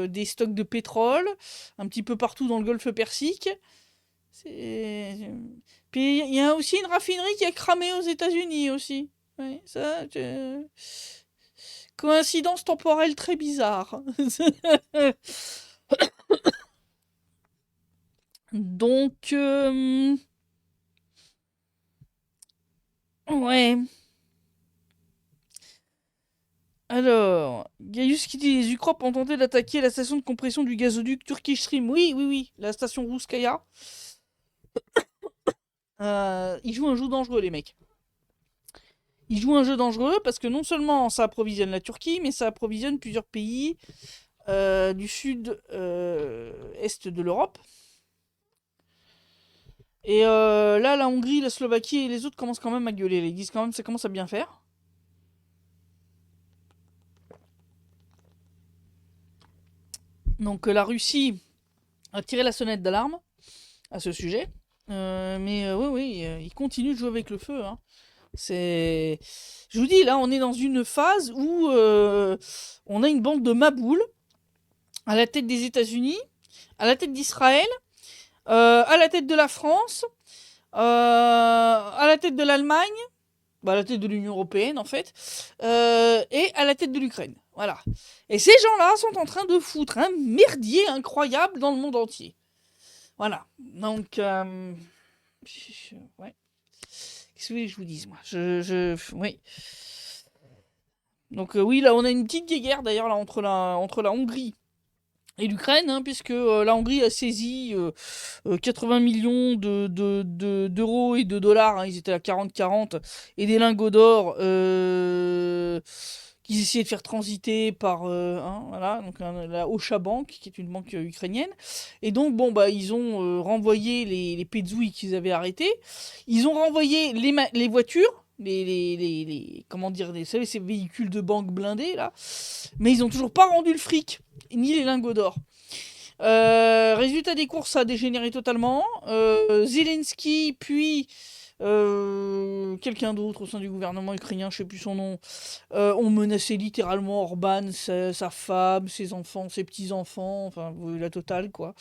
des stocks de pétrole, un petit peu partout dans le golfe Persique. Puis il y a aussi une raffinerie qui a cramé aux États-Unis aussi. Ouais, ça, coïncidence temporelle très bizarre. Donc, ouais. Alors, Gaius qui dit les Ukropes ont tenté d'attaquer la station de compression du gazoduc Turkish Stream. Oui, oui, oui, la station Rouskaya. Ils jouent un jeu dangereux, les mecs. Ils jouent un jeu dangereux parce que non seulement ça approvisionne la Turquie, mais ça approvisionne plusieurs pays du sud-est de l'Europe. Et là, la Hongrie, la Slovaquie et les autres commencent quand même à gueuler. Ils disent quand même ça commence à bien faire. Donc la Russie a tiré la sonnette d'alarme à ce sujet. Mais oui, oui, ils continuent de jouer avec le feu. Hein. C'est... Je vous dis, là, on est dans une phase où on a une bande de maboules à la tête des États-Unis, à la tête d'Israël, à la tête de la France, à la tête de l'Allemagne, bah, à la tête de l'Union européenne en fait, et à la tête de l'Ukraine. Voilà. Et ces gens-là sont en train de foutre un merdier incroyable dans le monde entier. Voilà. Donc, ouais. Qu'est-ce que vous voulez que je vous dise, moi oui. Donc, oui, là, on a une petite guerre d'ailleurs là entre la Hongrie et l'Ukraine, hein, puisque la Hongrie a saisi 80 millions d'euros et de dollars, hein, ils étaient à 40-40, et des lingots d'or qu'ils essayaient de faire transiter par voilà, donc, la Ocha Bank, qui est une banque ukrainienne. Et donc, bon, bah, ils ont renvoyé les pézouilles qu'ils avaient arrêtés. Ils ont renvoyé les voitures. Comment dire, vous savez, ces véhicules de banque blindés là, mais ils ont toujours pas rendu le fric ni les lingots d'or. Résultat des courses, ça a dégénéré totalement. Zelensky, puis quelqu'un d'autre au sein du gouvernement ukrainien, je sais plus son nom, ont menacé littéralement Orban, sa femme, ses enfants, ses petits-enfants, enfin la totale quoi.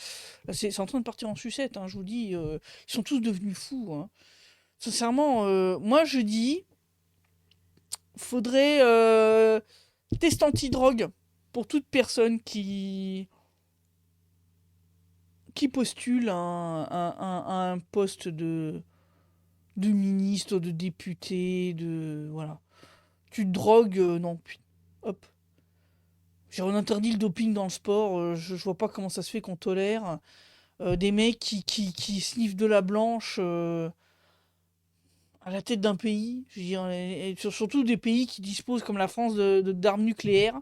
C'est en train de partir en sucette, hein, je vous dis, ils sont tous devenus fous. Hein. Sincèrement, moi je dis, faudrait test anti-drogue pour toute personne qui postule à un poste de ministre, de député, voilà. Tu te drogues, non, hop. On interdit le doping dans le sport, je vois pas comment ça se fait qu'on tolère des mecs qui sniffent de la blanche à la tête d'un pays, je veux dire, et surtout des pays qui disposent, comme la France, d'armes nucléaires.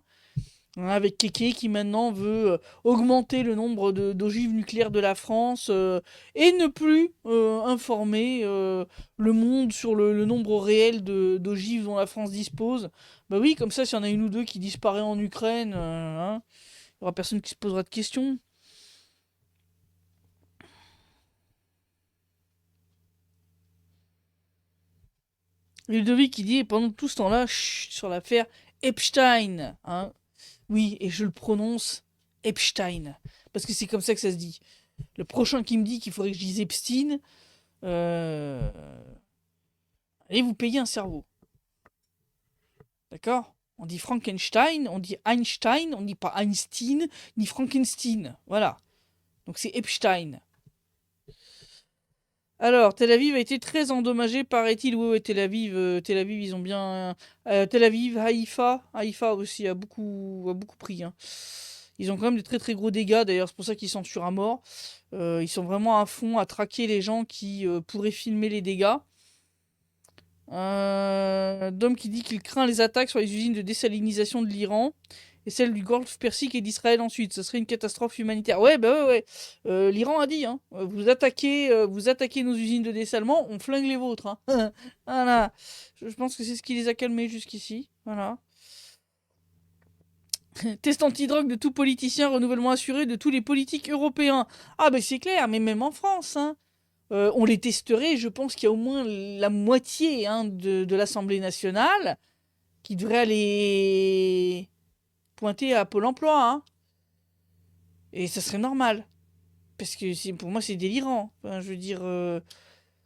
Hein, avec Keke qui maintenant veut augmenter le nombre d'ogives nucléaires de la France et ne plus informer le monde sur le nombre réel d'ogives dont la France dispose. Bah oui, comme ça, s'il y en a une ou deux qui disparaît en Ukraine, hein, il n'y aura personne qui se posera de questions. Ludovic qui dit, et pendant tout ce temps-là, sur l'affaire Epstein, hein, oui, et je le prononce Epstein. Parce que c'est comme ça que ça se dit. Le prochain qui me dit qu'il faudrait que je dise Epstein, allez vous payer un cerveau. D'accord? On dit Frankenstein, on dit Einstein, on dit pas Einstein, ni Frankenstein. Voilà. Donc c'est Epstein. Alors, Tel Aviv a été très endommagé, paraît-il. Oui, Tel Aviv, ils ont bien... Tel Aviv, Haïfa aussi a beaucoup pris. Hein. Ils ont quand même des très très gros dégâts, d'ailleurs, c'est pour ça qu'ils censurent à mort. Ils sont vraiment à fond à traquer les gens qui pourraient filmer les dégâts. Dom qui dit qu'il craint les attaques sur les usines de désalinisation de l'Iran et celle du Golfe Persique et d'Israël ensuite. Ce serait une catastrophe humanitaire. Ouais, bah ouais, ouais. L'Iran a dit, hein, vous attaquez nos usines de dessalement, on flingue les vôtres. Hein. Voilà. Je pense que c'est ce qui les a calmés jusqu'ici. Voilà. Test antidrogue de tout politicien, renouvellement assuré de tous les politiques européens. Ah ben c'est clair, mais même en France, hein. On les testerait, je pense qu'il y a au moins la moitié hein, de l'Assemblée nationale qui devrait aller pointer à Pôle emploi. Hein. Et ça serait normal. Parce que pour moi, c'est délirant. Enfin, je veux dire,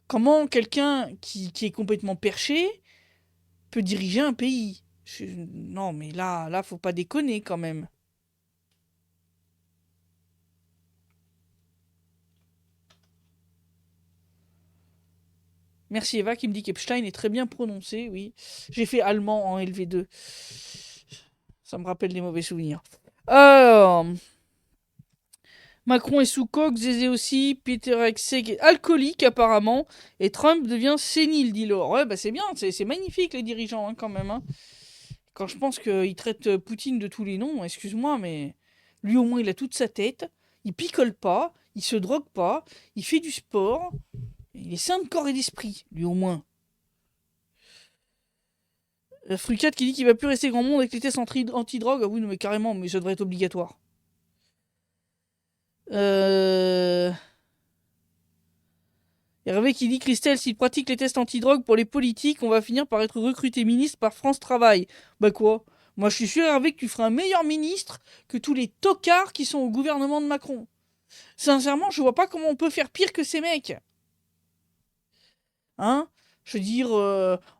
comment quelqu'un qui est complètement perché peut diriger un pays? Non, mais là, faut pas déconner quand même. Merci Eva qui me dit qu'Epstein est très bien prononcé, oui. J'ai fait allemand en LV2. Ça me rappelle des mauvais souvenirs. Alors, Macron est sous coke, Zézé aussi, Peter Hegseth est alcoolique apparemment, et Trump devient sénile, dit Laure. Ouais, bah c'est bien, c'est magnifique les dirigeants hein, quand même. Hein. Quand je pense qu'il traite Poutine de tous les noms, excuse-moi, mais lui au moins il a toute sa tête, il picole pas, il se drogue pas, il fait du sport, il est sain de corps et d'esprit, lui au moins. Frucat qui dit qu'il va plus rester grand monde avec les tests anti-drogue. Ah oui, non, mais carrément, mais ça devrait être obligatoire. Hervé qui dit Christelle, s'il pratique les tests anti-drogue pour les politiques, on va finir par être recruté ministre par France Travail. Bah quoi? Moi je suis sûr, Hervé, que tu feras un meilleur ministre que tous les tocards qui sont au gouvernement de Macron. Sincèrement, je vois pas comment on peut faire pire que ces mecs. Hein? Je veux dire,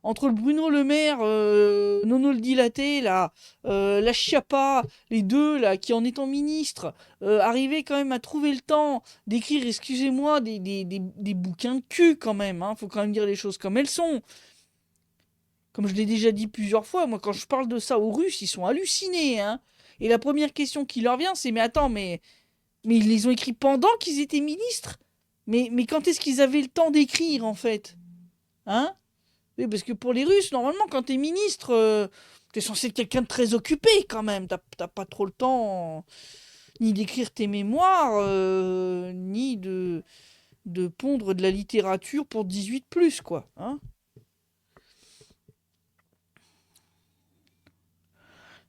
entre le Bruno Le Maire, Nono le dilaté, là, la Chiappa, les deux, là, qui en étant ministre, arrivaient quand même à trouver le temps d'écrire, excusez-moi, des bouquins de cul quand même. Hein, faut quand même dire les choses comme elles sont. Comme je l'ai déjà dit plusieurs fois, moi quand je parle de ça aux Russes, ils sont hallucinés. Hein. Et la première question qui leur vient, c'est mais attends, mais ils les ont écrits pendant qu'ils étaient ministres. Mais quand est-ce qu'ils avaient le temps d'écrire en fait? Hein? Oui, parce que pour les Russes, normalement, quand t'es ministre, t'es censé être quelqu'un de très occupé quand même. T'as pas trop le temps ni d'écrire tes mémoires, ni de pondre de la littérature pour 18+, quoi. Hein?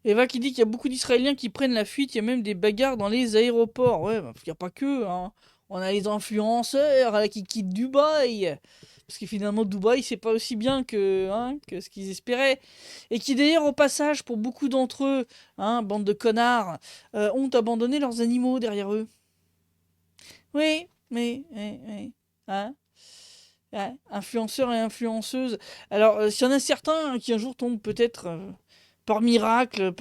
Eva qui dit qu'il y a beaucoup d'Israéliens qui prennent la fuite, il y a même des bagarres dans les aéroports. Ouais, il n'y a pas que. Hein. On a les influenceurs là, qui quittent Dubaï. Parce que finalement, Dubaï, c'est pas aussi bien que ce qu'ils espéraient. Et qui d'ailleurs, au passage, pour beaucoup d'entre eux, hein, bande de connards, ont abandonné leurs animaux derrière eux. Oui, oui. Hein, ouais, influenceurs et influenceuses. Alors, s'il y en a certains hein, qui un jour tombent peut-être par miracle,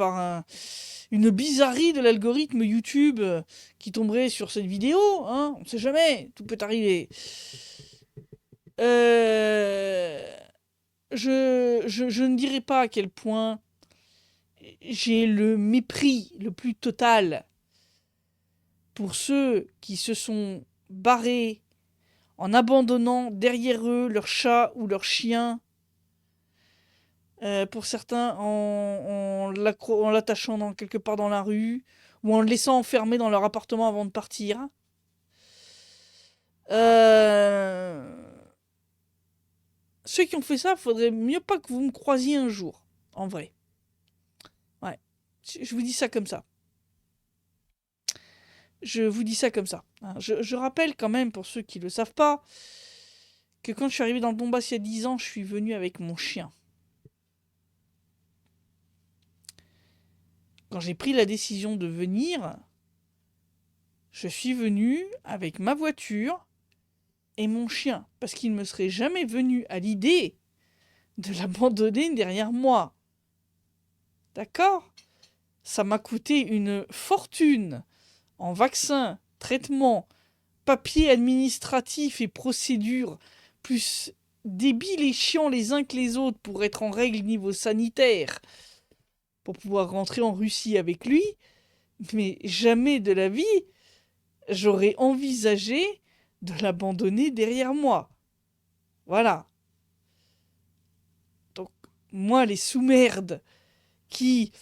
une bizarrerie de l'algorithme YouTube qui tomberait sur cette vidéo, hein, on sait jamais, tout peut arriver. Je ne dirais pas à quel point j'ai le mépris le plus total pour ceux qui se sont barrés en abandonnant derrière eux leur chat ou leur chien, pour certains en l'attachant quelque part dans la rue, ou en le laissant enfermé dans leur appartement avant de partir. Ceux qui ont fait ça, faudrait mieux pas que vous me croisiez un jour, en vrai. Ouais, je vous dis ça comme ça. Je vous dis ça comme ça. Hein. Je rappelle quand même, pour ceux qui ne le savent pas, que quand je suis arrivé dans le Donbass il y a 10 ans, je suis venu avec mon chien. Quand j'ai pris la décision de venir, je suis venu avec ma voiture et mon chien, parce qu'il ne me serait jamais venu à l'idée de l'abandonner derrière moi. D'accord? Ça m'a coûté une fortune en vaccins, traitements, papiers administratifs et procédures, plus débiles et chiants les uns que les autres pour être en règle niveau sanitaire, pour pouvoir rentrer en Russie avec lui, mais jamais de la vie, j'aurais envisagé de l'abandonner derrière moi. Voilà. Donc, moi, les sous-merdes qui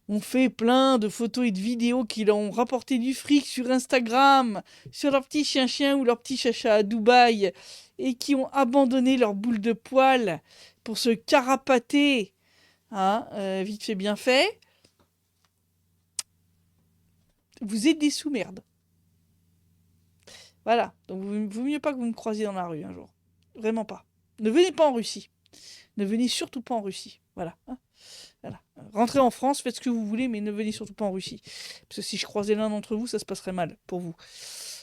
ont fait plein de photos et de vidéos qui leur ont rapporté du fric sur Instagram, sur leur petit chien-chien ou leur petit chacha à Dubaï, et qui ont abandonné leur boule de poil pour se carapater, hein, vite fait bien fait, vous êtes des sous-merdes. Voilà, donc vaut mieux pas que vous me croisiez dans la rue un jour. Vraiment pas. Ne venez pas en Russie. Ne venez surtout pas en Russie. Voilà, hein. Voilà. Rentrez en France, faites ce que vous voulez, mais ne venez surtout pas en Russie. Parce que si je croisais l'un d'entre vous, ça se passerait mal pour vous.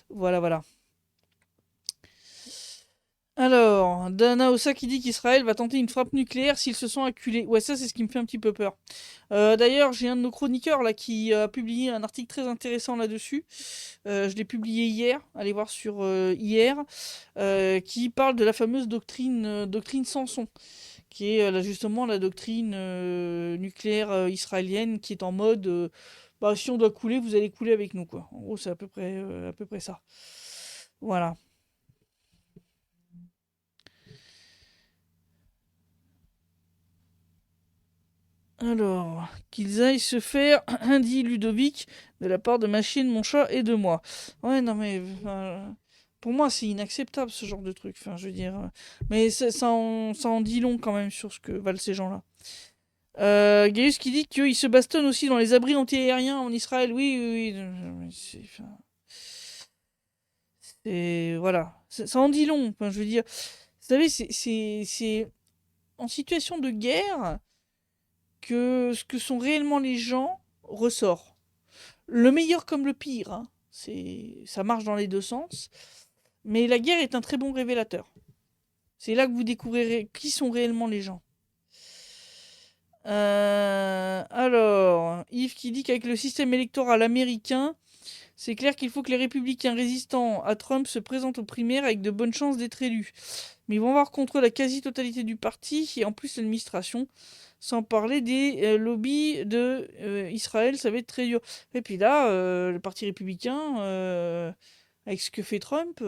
Voilà, voilà. Alors, Dana Ossa qui dit qu'Israël va tenter une frappe nucléaire s'ils se sont acculés. Ouais, ça, c'est ce qui me fait un petit peu peur. D'ailleurs, j'ai un de nos chroniqueurs là qui a publié un article très intéressant là-dessus. Je l'ai publié hier, allez voir sur hier, qui parle de la fameuse doctrine Samson, qui est justement la doctrine nucléaire israélienne qui est en mode bah, si on doit couler, vous allez couler avec nous, quoi. En gros, c'est à peu près ça. Voilà. Alors, qu'ils aillent se faire un dit Ludovic de la part de ma chienne, mon chat et de moi. Ouais, non mais pour moi c'est inacceptable ce genre de truc. Enfin, je veux dire, mais ça en dit long quand même sur ce que valent ces gens-là. Gaius qui dit qu'ils se bastonnent aussi dans les abris anti-aériens en Israël. Oui, oui, oui. Enfin, voilà, ça en dit long. Enfin, je veux dire, vous savez, c'est en situation de guerre que ce que sont réellement les gens ressort. Le meilleur comme le pire, hein. Ça marche dans les deux sens. Mais la guerre est un très bon révélateur. C'est là que vous découvrirez qui sont réellement les gens. Alors, Yves qui dit qu'avec le système électoral américain, c'est clair qu'il faut que les républicains résistants à Trump se présentent aux primaires avec de bonnes chances d'être élus. Mais ils vont avoir contre la quasi-totalité du parti et en plus l'administration. Sans parler des lobbies de Israël, ça va être très dur. Et puis là, le parti républicain, avec ce que fait Trump,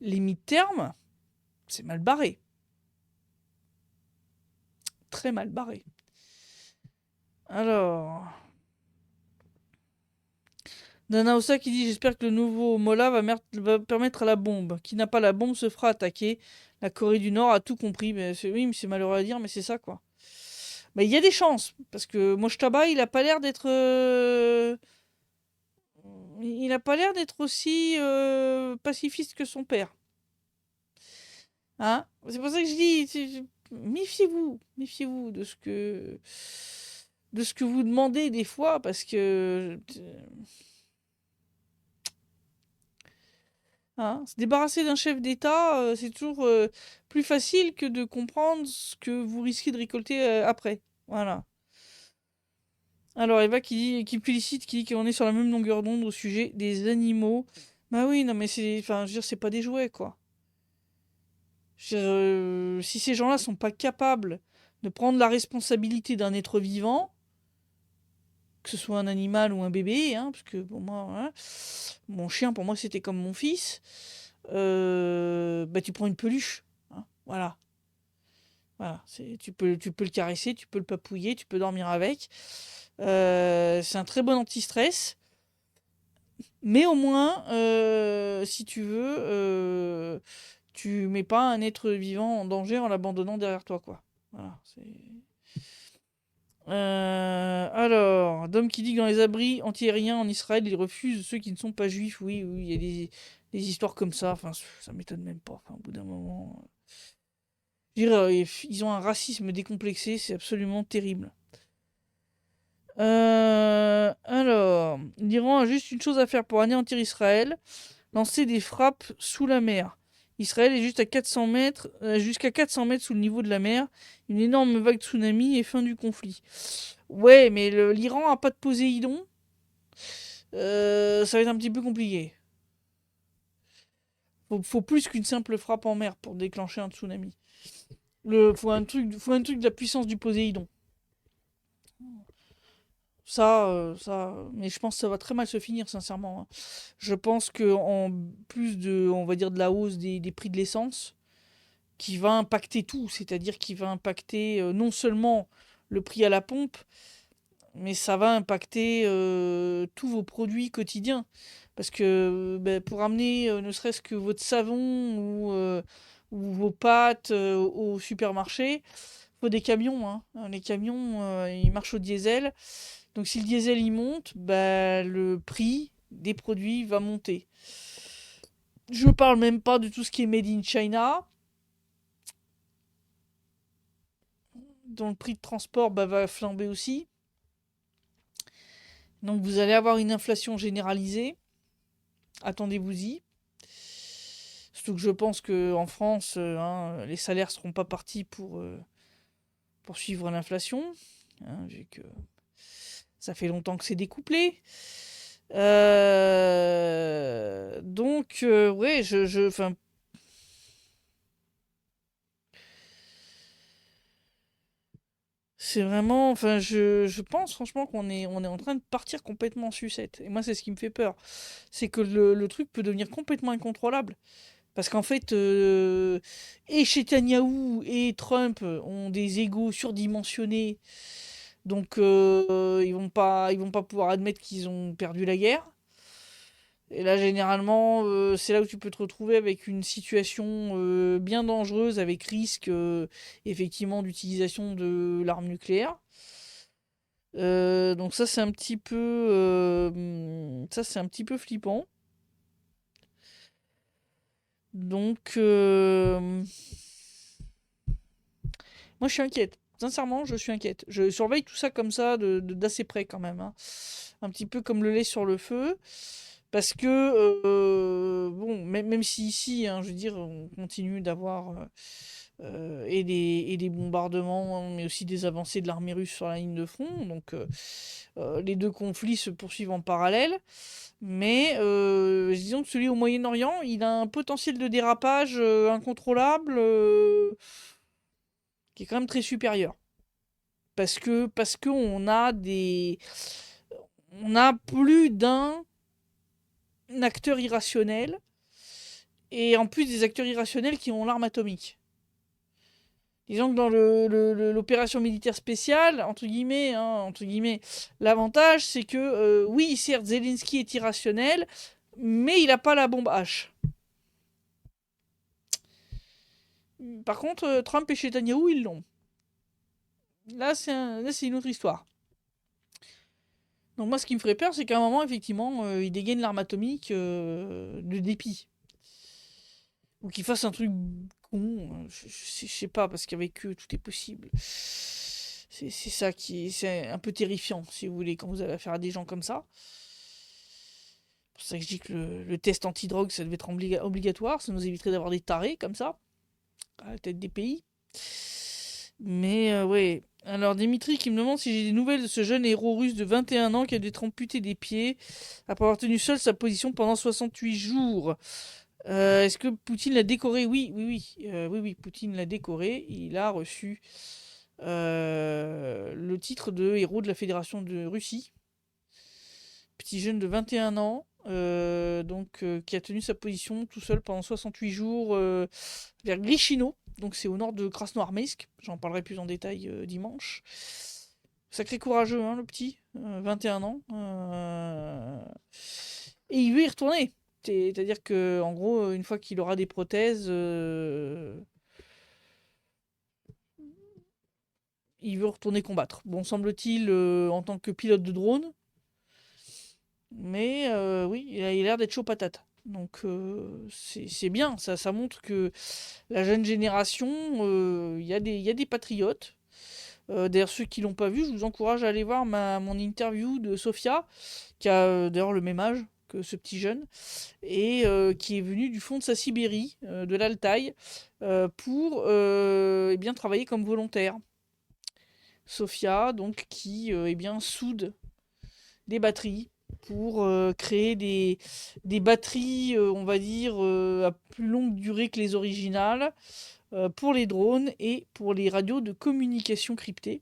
les mi-termes, c'est mal barré. Très mal barré. Alors, Nanaosa qui dit j'espère que le nouveau Mola va permettre à la bombe. Qui n'a pas la bombe se fera attaquer. La Corée du Nord a tout compris. Mais oui, mais c'est malheureux à dire, mais c'est ça quoi. Mais il y a des chances. Parce que Moshtaba, il a pas l'air d'être. Il a pas l'air d'être aussi pacifiste que son père. Hein? C'est pour ça que je dis. Méfiez-vous. Méfiez-vous de ce que vous demandez des fois. Parce que. Hein, se débarrasser d'un chef d'État, c'est toujours plus facile que de comprendre ce que vous risquez de récolter après. Voilà. Alors Eva qui félicite, qui dit qu'on est sur la même longueur d'onde au sujet des animaux. Bah oui, non mais enfin, je veux dire, c'est pas des jouets quoi. Je veux dire, si ces gens-là sont pas capables de prendre la responsabilité d'un être vivant, que ce soit un animal ou un bébé, hein, parce que pour moi, hein, mon chien pour moi c'était comme mon fils. Bah tu prends une peluche, hein, voilà. Voilà, tu peux le caresser, tu peux le papouiller, tu peux dormir avec. C'est un très bon anti-stress. Mais au moins, si tu veux, tu mets pas un être vivant en danger en l'abandonnant derrière toi, quoi. Voilà, alors, Dom qui dit que dans les abris anti-aériens en Israël, ils refusent ceux qui ne sont pas juifs. Oui, oui, il y a des histoires comme ça. Enfin, ça m'étonne même pas. Enfin, au bout d'un moment, je dirais, ils ont un racisme décomplexé, c'est absolument terrible. Alors, l'Iran a juste une chose à faire pour anéantir Israël, lancer des frappes sous la mer. Israël est juste à 400 mètres, jusqu'à 400 mètres sous le niveau de la mer. Une énorme vague de tsunami et fin du conflit. Ouais, mais l'Iran a pas de Poséidon. Ça va être un petit peu compliqué. Faut plus qu'une simple frappe en mer pour déclencher un tsunami. Faut un truc de la puissance du Poséidon. Mais je pense que ça va très mal se finir, sincèrement, hein. Je pense que en plus de, on va dire, de la hausse des prix de l'essence, qui va impacter tout, c'est-à-dire qui va impacter non seulement le prix à la pompe, mais ça va impacter tous vos produits quotidiens. Parce que pour amener ne serait-ce que votre savon ou vos pâtes au supermarché, il faut des camions, hein. Les camions, ils marchent au diesel. Donc si le diesel il monte, le prix des produits va monter. Je parle même pas de tout ce qui est made in China, dont le prix de transport va flamber aussi. Donc vous allez avoir une inflation généralisée. Attendez-vous-y. Surtout que je pense qu'en France, les salaires ne seront pas partis pour suivre l'inflation, vu que ça fait longtemps que c'est découplé. Donc, ouais, enfin, c'est vraiment, enfin, je pense franchement on est en train de partir complètement en sucette. Et moi, c'est ce qui me fait peur. C'est que le truc peut devenir complètement incontrôlable. Parce qu'en fait, et Netanyahou et Trump ont des égos surdimensionnés. Donc, ils vont pas pouvoir admettre qu'ils ont perdu la guerre. Et là, généralement, c'est là où tu peux te retrouver avec une situation bien dangereuse, avec risque, effectivement, d'utilisation de l'arme nucléaire. Donc ça, c'est un petit peu flippant. Donc, moi, je suis inquiète. Sincèrement, je suis inquiète. Je surveille tout ça comme ça, d'assez près quand même, hein. Un petit peu comme le lait sur le feu. Parce que, bon, même si ici, hein, je veux dire, on continue d'avoir et des bombardements, hein, mais aussi des avancées de l'armée russe sur la ligne de front. Donc, les deux conflits se poursuivent en parallèle. Mais disons que celui au Moyen-Orient, il a un potentiel de dérapage incontrôlable qui est quand même très supérieur. Parce que on a plus d'un acteur irrationnel, et en plus des acteurs irrationnels qui ont l'arme atomique. Disons que dans l'opération militaire spéciale, entre guillemets, l'avantage c'est que, oui, certes, Zelensky est irrationnel, mais il n'a pas la bombe H. Par contre, Trump et Netanyahou, ils l'ont. Là, c'est une autre histoire. Donc moi, ce qui me ferait peur, c'est qu'à un moment, effectivement, il dégaine l'arme atomique de dépit. Ou qu'il fasse un truc con, je sais pas, parce qu'avec eux, tout est possible. C'est ça c'est un peu terrifiant, si vous voulez, quand vous avez affaire à des gens comme ça. C'est pour ça que je dis que le test anti-drogue, ça devait être obligatoire, ça nous éviterait d'avoir des tarés comme ça, à la tête des pays. Mais ouais. Alors Dimitri qui me demande si j'ai des nouvelles de ce jeune héros russe de 21 ans qui a dû être amputé des pieds après avoir tenu seul sa position pendant 68 jours. Est-ce que Poutine l'a décoré? Oui, oui, oui. Oui, oui, Poutine l'a décoré. Il a reçu le titre de héros de la Fédération de Russie. Petit jeune de 21 ans, donc, qui a tenu sa position tout seul pendant 68 jours vers Grishino. Donc c'est au nord de Krasnoarmeysk. J'en parlerai plus en détail dimanche. Sacré courageux, hein, le petit. 21 ans. Et il veut y retourner. C'est-à-dire que, en gros, une fois qu'il aura des prothèses, il veut retourner combattre. Bon, semble-t-il, en tant que pilote de drone, mais oui, il a l'air d'être chaud patate. Donc c'est bien, ça montre que la jeune génération, il y a des patriotes. D'ailleurs, ceux qui l'ont pas vu, je vous encourage à aller voir mon interview de Sofia, qui a d'ailleurs le même âge que ce petit jeune, et qui est venu du fond de sa Sibérie, de l'Altaï, pour eh bien, travailler comme volontaire. Sofia, donc, qui eh bien, soude des batteries pour créer des batteries, on va dire, à plus longue durée que les originales, pour les drones et pour les radios de communication cryptées,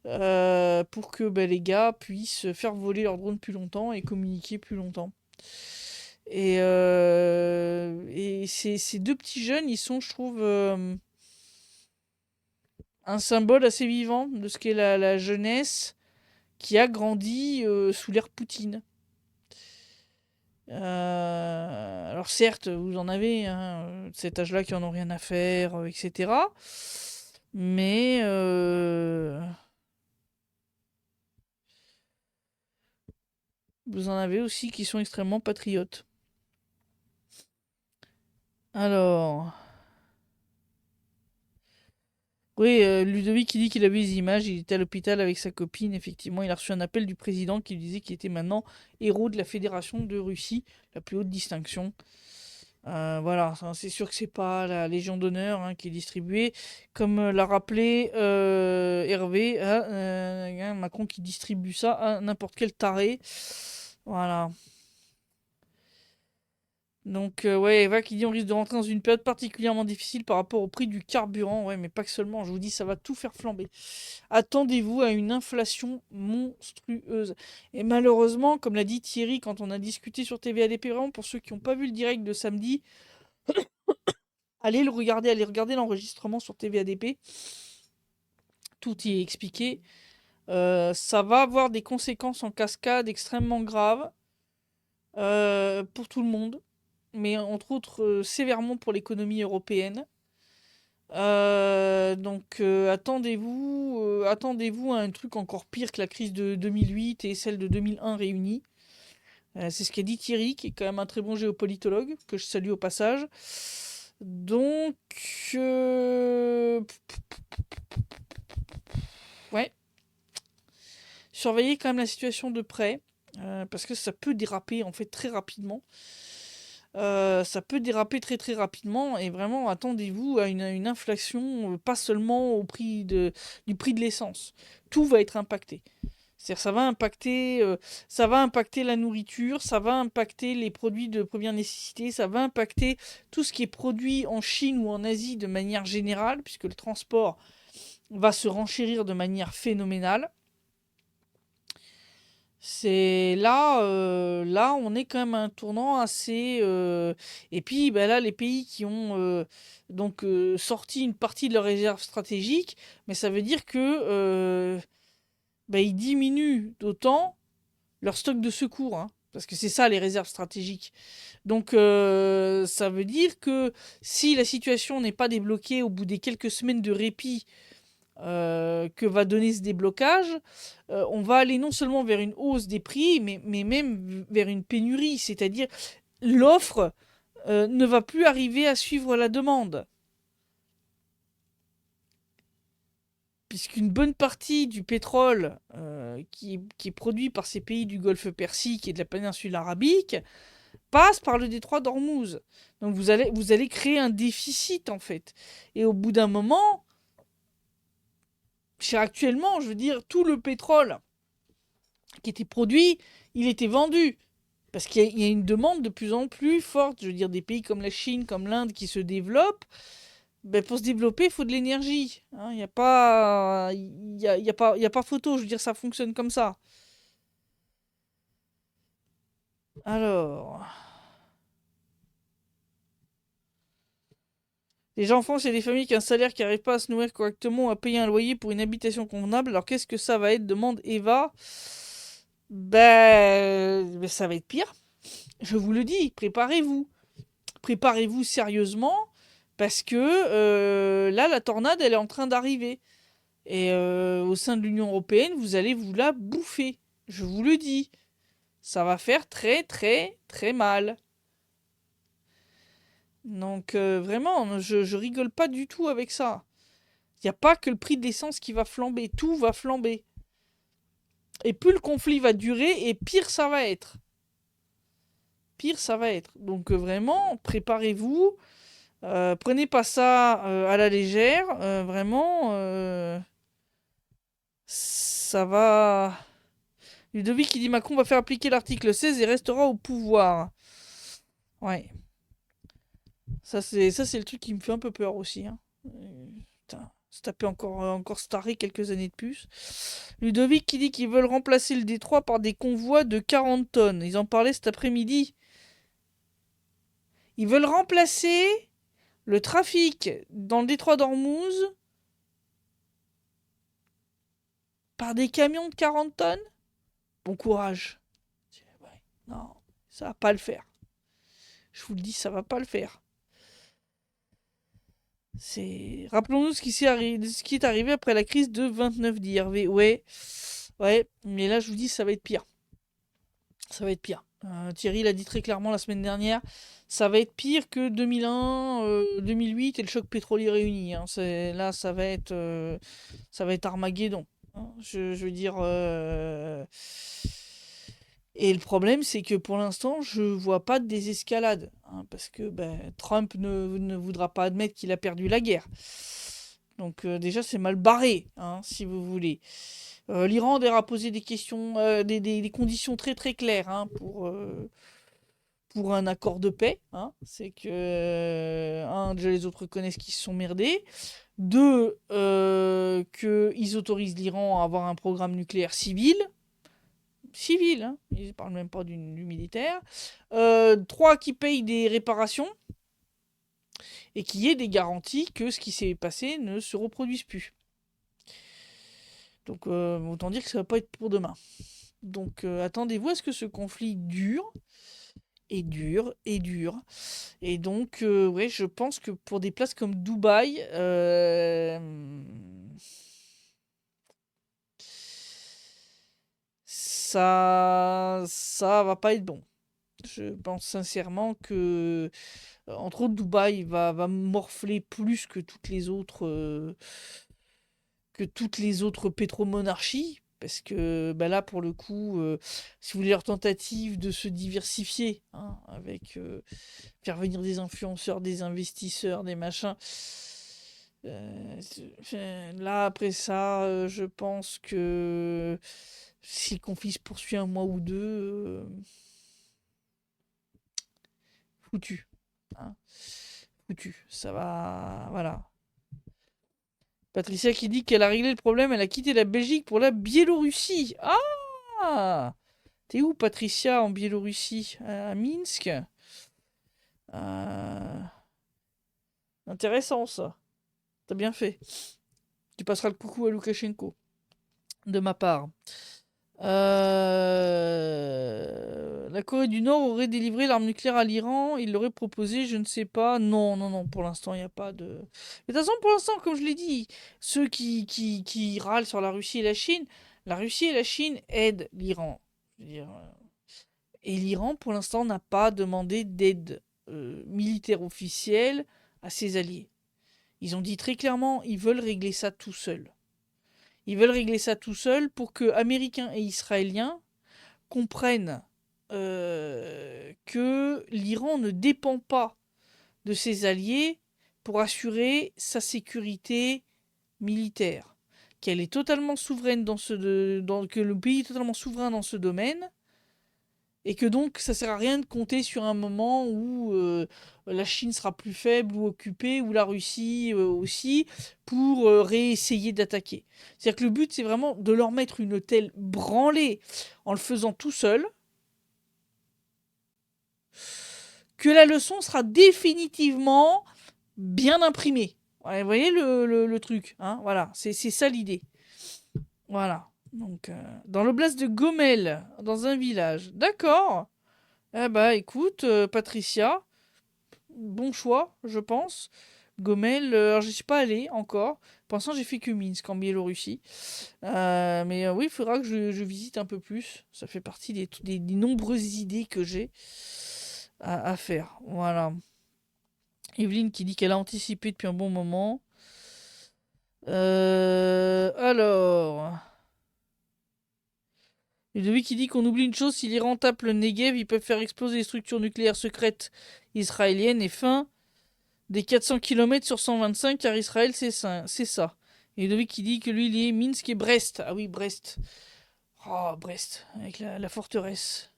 pour que les gars puissent faire voler leurs drones plus longtemps et communiquer plus longtemps. Et ces deux petits jeunes, ils sont, je trouve, un symbole assez vivant de ce qu'est la jeunesse qui a grandi sous l'ère Poutine. Alors certes, vous en avez, hein, de cet âge-là qui en ont rien à faire, etc. Mais vous en avez aussi qui sont extrêmement patriotes. Alors, oui, Ludovic qui dit qu'il a vu les images, il était à l'hôpital avec sa copine, effectivement, il a reçu un appel du président qui lui disait qu'il était maintenant héros de la Fédération de Russie, la plus haute distinction. Voilà, ça, c'est sûr que c'est pas la Légion d'honneur hein, qui est distribuée, comme l'a rappelé Hervé, Macron qui distribue ça à n'importe quel taré. Voilà. Donc, ouais, Eva qui dit on risque de rentrer dans une période particulièrement difficile par rapport au prix du carburant. Ouais, mais pas que seulement, je vous dis, ça va tout faire flamber. Attendez-vous à une inflation monstrueuse. Et malheureusement, comme l'a dit Thierry quand on a discuté sur TVADP, vraiment, pour ceux qui n'ont pas vu le direct de samedi, allez le regarder, allez regarder l'enregistrement sur TVADP. Tout y est expliqué. Ça va avoir des conséquences en cascade extrêmement graves pour tout le monde, mais entre autres sévèrement pour l'économie européenne. Attendez-vous à un truc encore pire que la crise de 2008 et celle de 2001 réunies. C'est ce qu'a dit Thierry, qui est quand même un très bon géopolitologue, que je salue au passage. Donc, ouais, surveillez quand même la situation de près, parce que ça peut déraper en fait très rapidement. Ça peut déraper très très rapidement et vraiment attendez-vous à une inflation, pas seulement du prix de l'essence. Tout va être impacté. C'est-à-dire ça va impacter la nourriture, ça va impacter les produits de première nécessité, ça va impacter tout ce qui est produit en Chine ou en Asie de manière générale, puisque le transport va se renchérir de manière phénoménale. C'est là, on est quand même à un tournant assez. Et puis, bah, là, les pays qui ont donc sorti une partie de leurs réserves stratégiques, mais ça veut dire que bah, ils diminuent d'autant leur stock de secours, hein, parce que c'est ça les réserves stratégiques. Donc, ça veut dire que si la situation n'est pas débloquée au bout des quelques semaines de répit que va donner ce déblocage, on va aller non seulement vers une hausse des prix, mais même vers une pénurie, c'est-à-dire l'offre ne va plus arriver à suivre la demande. Puisqu'une bonne partie du pétrole qui est produit par ces pays du Golfe Persique et de la péninsule arabique passe par le détroit d'Ormuz. Donc vous allez créer un déficit en fait. Et au bout d'un moment, actuellement, je veux dire, tout le pétrole qui était produit, il était vendu. Parce qu'il y a une demande de plus en plus forte. Je veux dire, des pays comme la Chine, comme l'Inde qui se développent, ben pour se développer, il faut de l'énergie. Il n'y a pas, y a pas photo. Je veux dire, ça fonctionne comme ça. Alors, les enfants, c'est des familles qui ont un salaire qui n'arrive pas à se nourrir correctement, à payer un loyer pour une habitation convenable. Alors, qu'est-ce que ça va être? Demande Eva. Ben, ça va être pire. Je vous le dis, préparez-vous. Préparez-vous sérieusement parce que là, la tornade, elle est en train d'arriver. Et au sein de l'Union européenne, vous allez vous la bouffer. Je vous le dis. Ça va faire très très très mal. Donc vraiment, je rigole pas du tout avec ça. Il n'y a pas que le prix de l'essence qui va flamber. Tout va flamber. Et plus le conflit va durer, et pire ça va être. Pire ça va être. Donc vraiment, préparez-vous. Prenez pas ça à la légère. Vraiment, ça va. Ludovic qui dit Macron va faire appliquer l'article 16 et restera au pouvoir. Ouais. Ça c'est le truc qui me fait un peu peur aussi. Hein. Putain, se taper encore Starry quelques années de plus. Ludovic qui dit qu'ils veulent remplacer le Détroit par des convois de 40 tonnes. Ils en parlaient cet après-midi. Ils veulent remplacer le trafic dans le détroit d'Ormuz par des camions de 40 tonnes. Bon courage. Ouais, non, ça va pas le faire. Je vous le dis, ça va pas le faire. Rappelons-nous ce qui est arrivé après la crise de 29 d'IRV. Ouais, ouais, mais là, je vous dis, ça va être pire. Ça va être pire. Thierry l'a dit très clairement la semaine dernière. Ça va être pire que 2001, 2008 et le choc pétrolier réuni, hein. Là, ça va être Armageddon, hein. Je veux dire. Et le problème, c'est que pour l'instant, je vois pas de désescalade, hein, parce que Trump ne voudra pas admettre qu'il a perdu la guerre. Donc déjà, c'est mal barré, hein, si vous voulez. L'Iran a posé des questions, des conditions très très claires, hein, pour un accord de paix, hein. C'est que, déjà les autres reconnaissent qu'ils se sont merdés. Deux, qu'ils autorisent l'Iran à avoir un programme nucléaire civil. Civil, hein. Ils ne parlent même pas du militaire. Trois, qui payent des réparations et qu'il y ait des garanties que ce qui s'est passé ne se reproduise plus. Donc autant dire que ça va pas être pour demain. Donc attendez-vous à ce que ce conflit dure et dure et dure. Et donc ouais, je pense que pour des places comme Dubaï, ça va pas être bon. Je pense sincèrement que entre autres Dubaï va morfler plus que toutes les autres pétromonarchies. Parce que là, pour le coup, si vous voulez leur tentative de se diversifier, hein, avec faire venir des influenceurs, des investisseurs, des machins. Là, après ça, je pense que si le conflit se poursuit un mois ou deux, foutu, hein. Foutu. Ça va. Voilà. Patricia qui dit qu'elle a réglé le problème, elle a quitté la Belgique pour la Biélorussie. Ah! T'es où, Patricia, en Biélorussie? À Minsk? Euh, Intéressant, ça. T'as bien fait. Tu passeras le coucou à Loukachenko, de ma part. La Corée du Nord aurait délivré l'arme nucléaire à l'Iran. Il l'aurait proposé, je ne sais pas. Non, non, non, pour l'instant, il n'y a pas de... Mais de toute façon, pour l'instant, comme je l'ai dit, ceux qui râlent sur la Russie et la Chine aident l'Iran. Je veux dire, et l'Iran, pour l'instant, n'a pas demandé d'aide militaire officielle à ses alliés. Ils ont dit très clairement, ils veulent régler ça tout seuls. Ils veulent régler ça tout seuls pour que Américains et Israéliens comprennent que l'Iran ne dépend pas de ses alliés pour assurer sa sécurité militaire, qu'elle est totalement souveraine que le pays est totalement souverain dans ce domaine, et que donc ça sert à rien de compter sur un moment où la Chine sera plus faible ou occupée, ou la Russie aussi, pour réessayer d'attaquer. C'est-à-dire que le but, c'est vraiment de leur mettre une telle branlée en le faisant tout seul, que la leçon sera définitivement bien imprimée. Ouais, vous voyez le truc, hein, voilà, c'est ça l'idée. Voilà. Donc, dans l'oblast de Gomel, dans un village. D'accord. Eh bah écoute, Patricia, bon choix, je pense. Gomel, alors je suis pas allé encore. Pour l'instant, j'ai fait que Minsk en Biélorussie. Mais oui, il faudra que je visite un peu plus. Ça fait partie des nombreuses idées que j'ai à faire. Voilà. Evelyne qui dit qu'elle a anticipé depuis un bon moment. Alors. Ludovic qui dit qu'on oublie une chose, si l'Iran tape le Negev, ils peuvent faire exploser les structures nucléaires secrètes israéliennes et fin des 400 km sur 125, car Israël, c'est ça. Et Ludovic qui dit que lui, il est Minsk et Brest. Ah oui, Brest. Oh, Brest, avec la forteresse.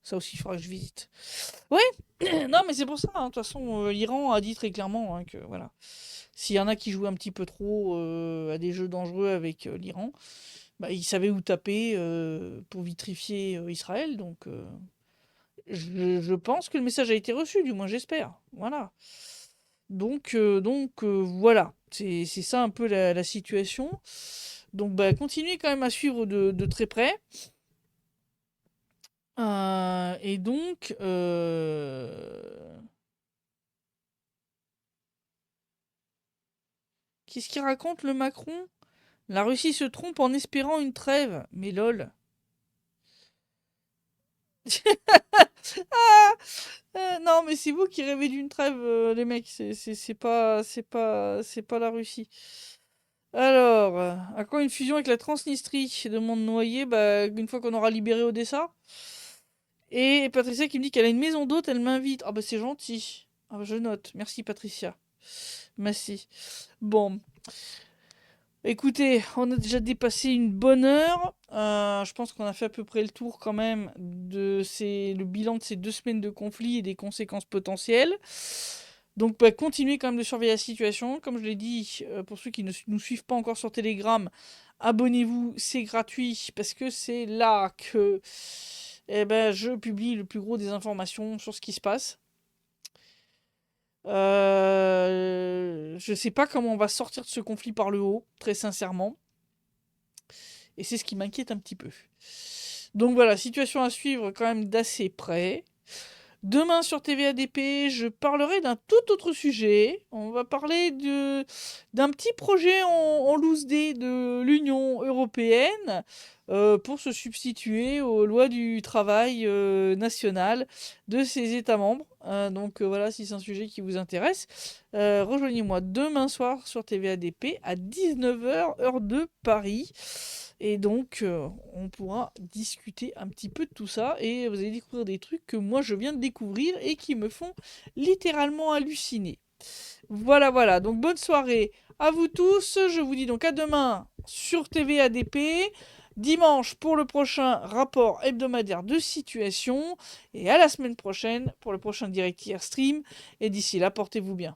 Ça aussi, il faudra que je visite. Ouais, non, mais c'est pour ça, hein. De toute façon, l'Iran a dit très clairement, hein, que voilà. S'il y en a qui jouent un petit peu trop à des jeux dangereux avec l'Iran, ils savaient où taper pour vitrifier Israël. Donc, Je pense que le message a été reçu, du moins j'espère. Voilà. Voilà. C'est ça un peu la situation. Donc, bah, continuez quand même à suivre de très près. Et donc, qu'est-ce qu'il raconte le Macron? La Russie se trompe en espérant une trêve. Mais lol. Non, mais c'est vous qui rêvez d'une trêve, les mecs. C'est pas la Russie. Alors, à quand une fusion avec la Transnistrie? Demande Noyer, bah, une fois qu'on aura libéré Odessa. Et Patricia qui me dit qu'elle a une maison d'hôte, elle m'invite. Ah bah c'est gentil. Ah bah je note. Merci Patricia. Merci. Bon, écoutez, on a déjà dépassé une bonne heure. Je pense qu'on a fait à peu près le tour quand même le bilan de ces 2 semaines de conflit et des conséquences potentielles. Donc bah, continuez quand même de surveiller la situation. Comme je l'ai dit, pour ceux qui ne nous suivent pas encore sur Telegram, abonnez-vous, c'est gratuit parce que c'est là que je publie le plus gros des informations sur ce qui se passe. Je sais pas comment on va sortir de ce conflit par le haut, très sincèrement. Et c'est ce qui m'inquiète un petit peu. Donc voilà, situation à suivre quand même d'assez près. Demain sur TVADP, je parlerai d'un tout autre sujet. On va parler d'un petit projet en loose day de l'Union européenne pour se substituer aux lois du travail national de ses États membres. Voilà, si c'est un sujet qui vous intéresse, rejoignez-moi demain soir sur TVADP à 19h, heure de Paris. Et donc, on pourra discuter un petit peu de tout ça et vous allez découvrir des trucs que moi je viens de découvrir et qui me font littéralement halluciner. Voilà, voilà. Donc, bonne soirée à vous tous. Je vous dis donc à demain sur TVADP. Dimanche pour le prochain rapport hebdomadaire de situation. Et à la semaine prochaine pour le prochain Direct Here Stream. Et d'ici là, portez-vous bien.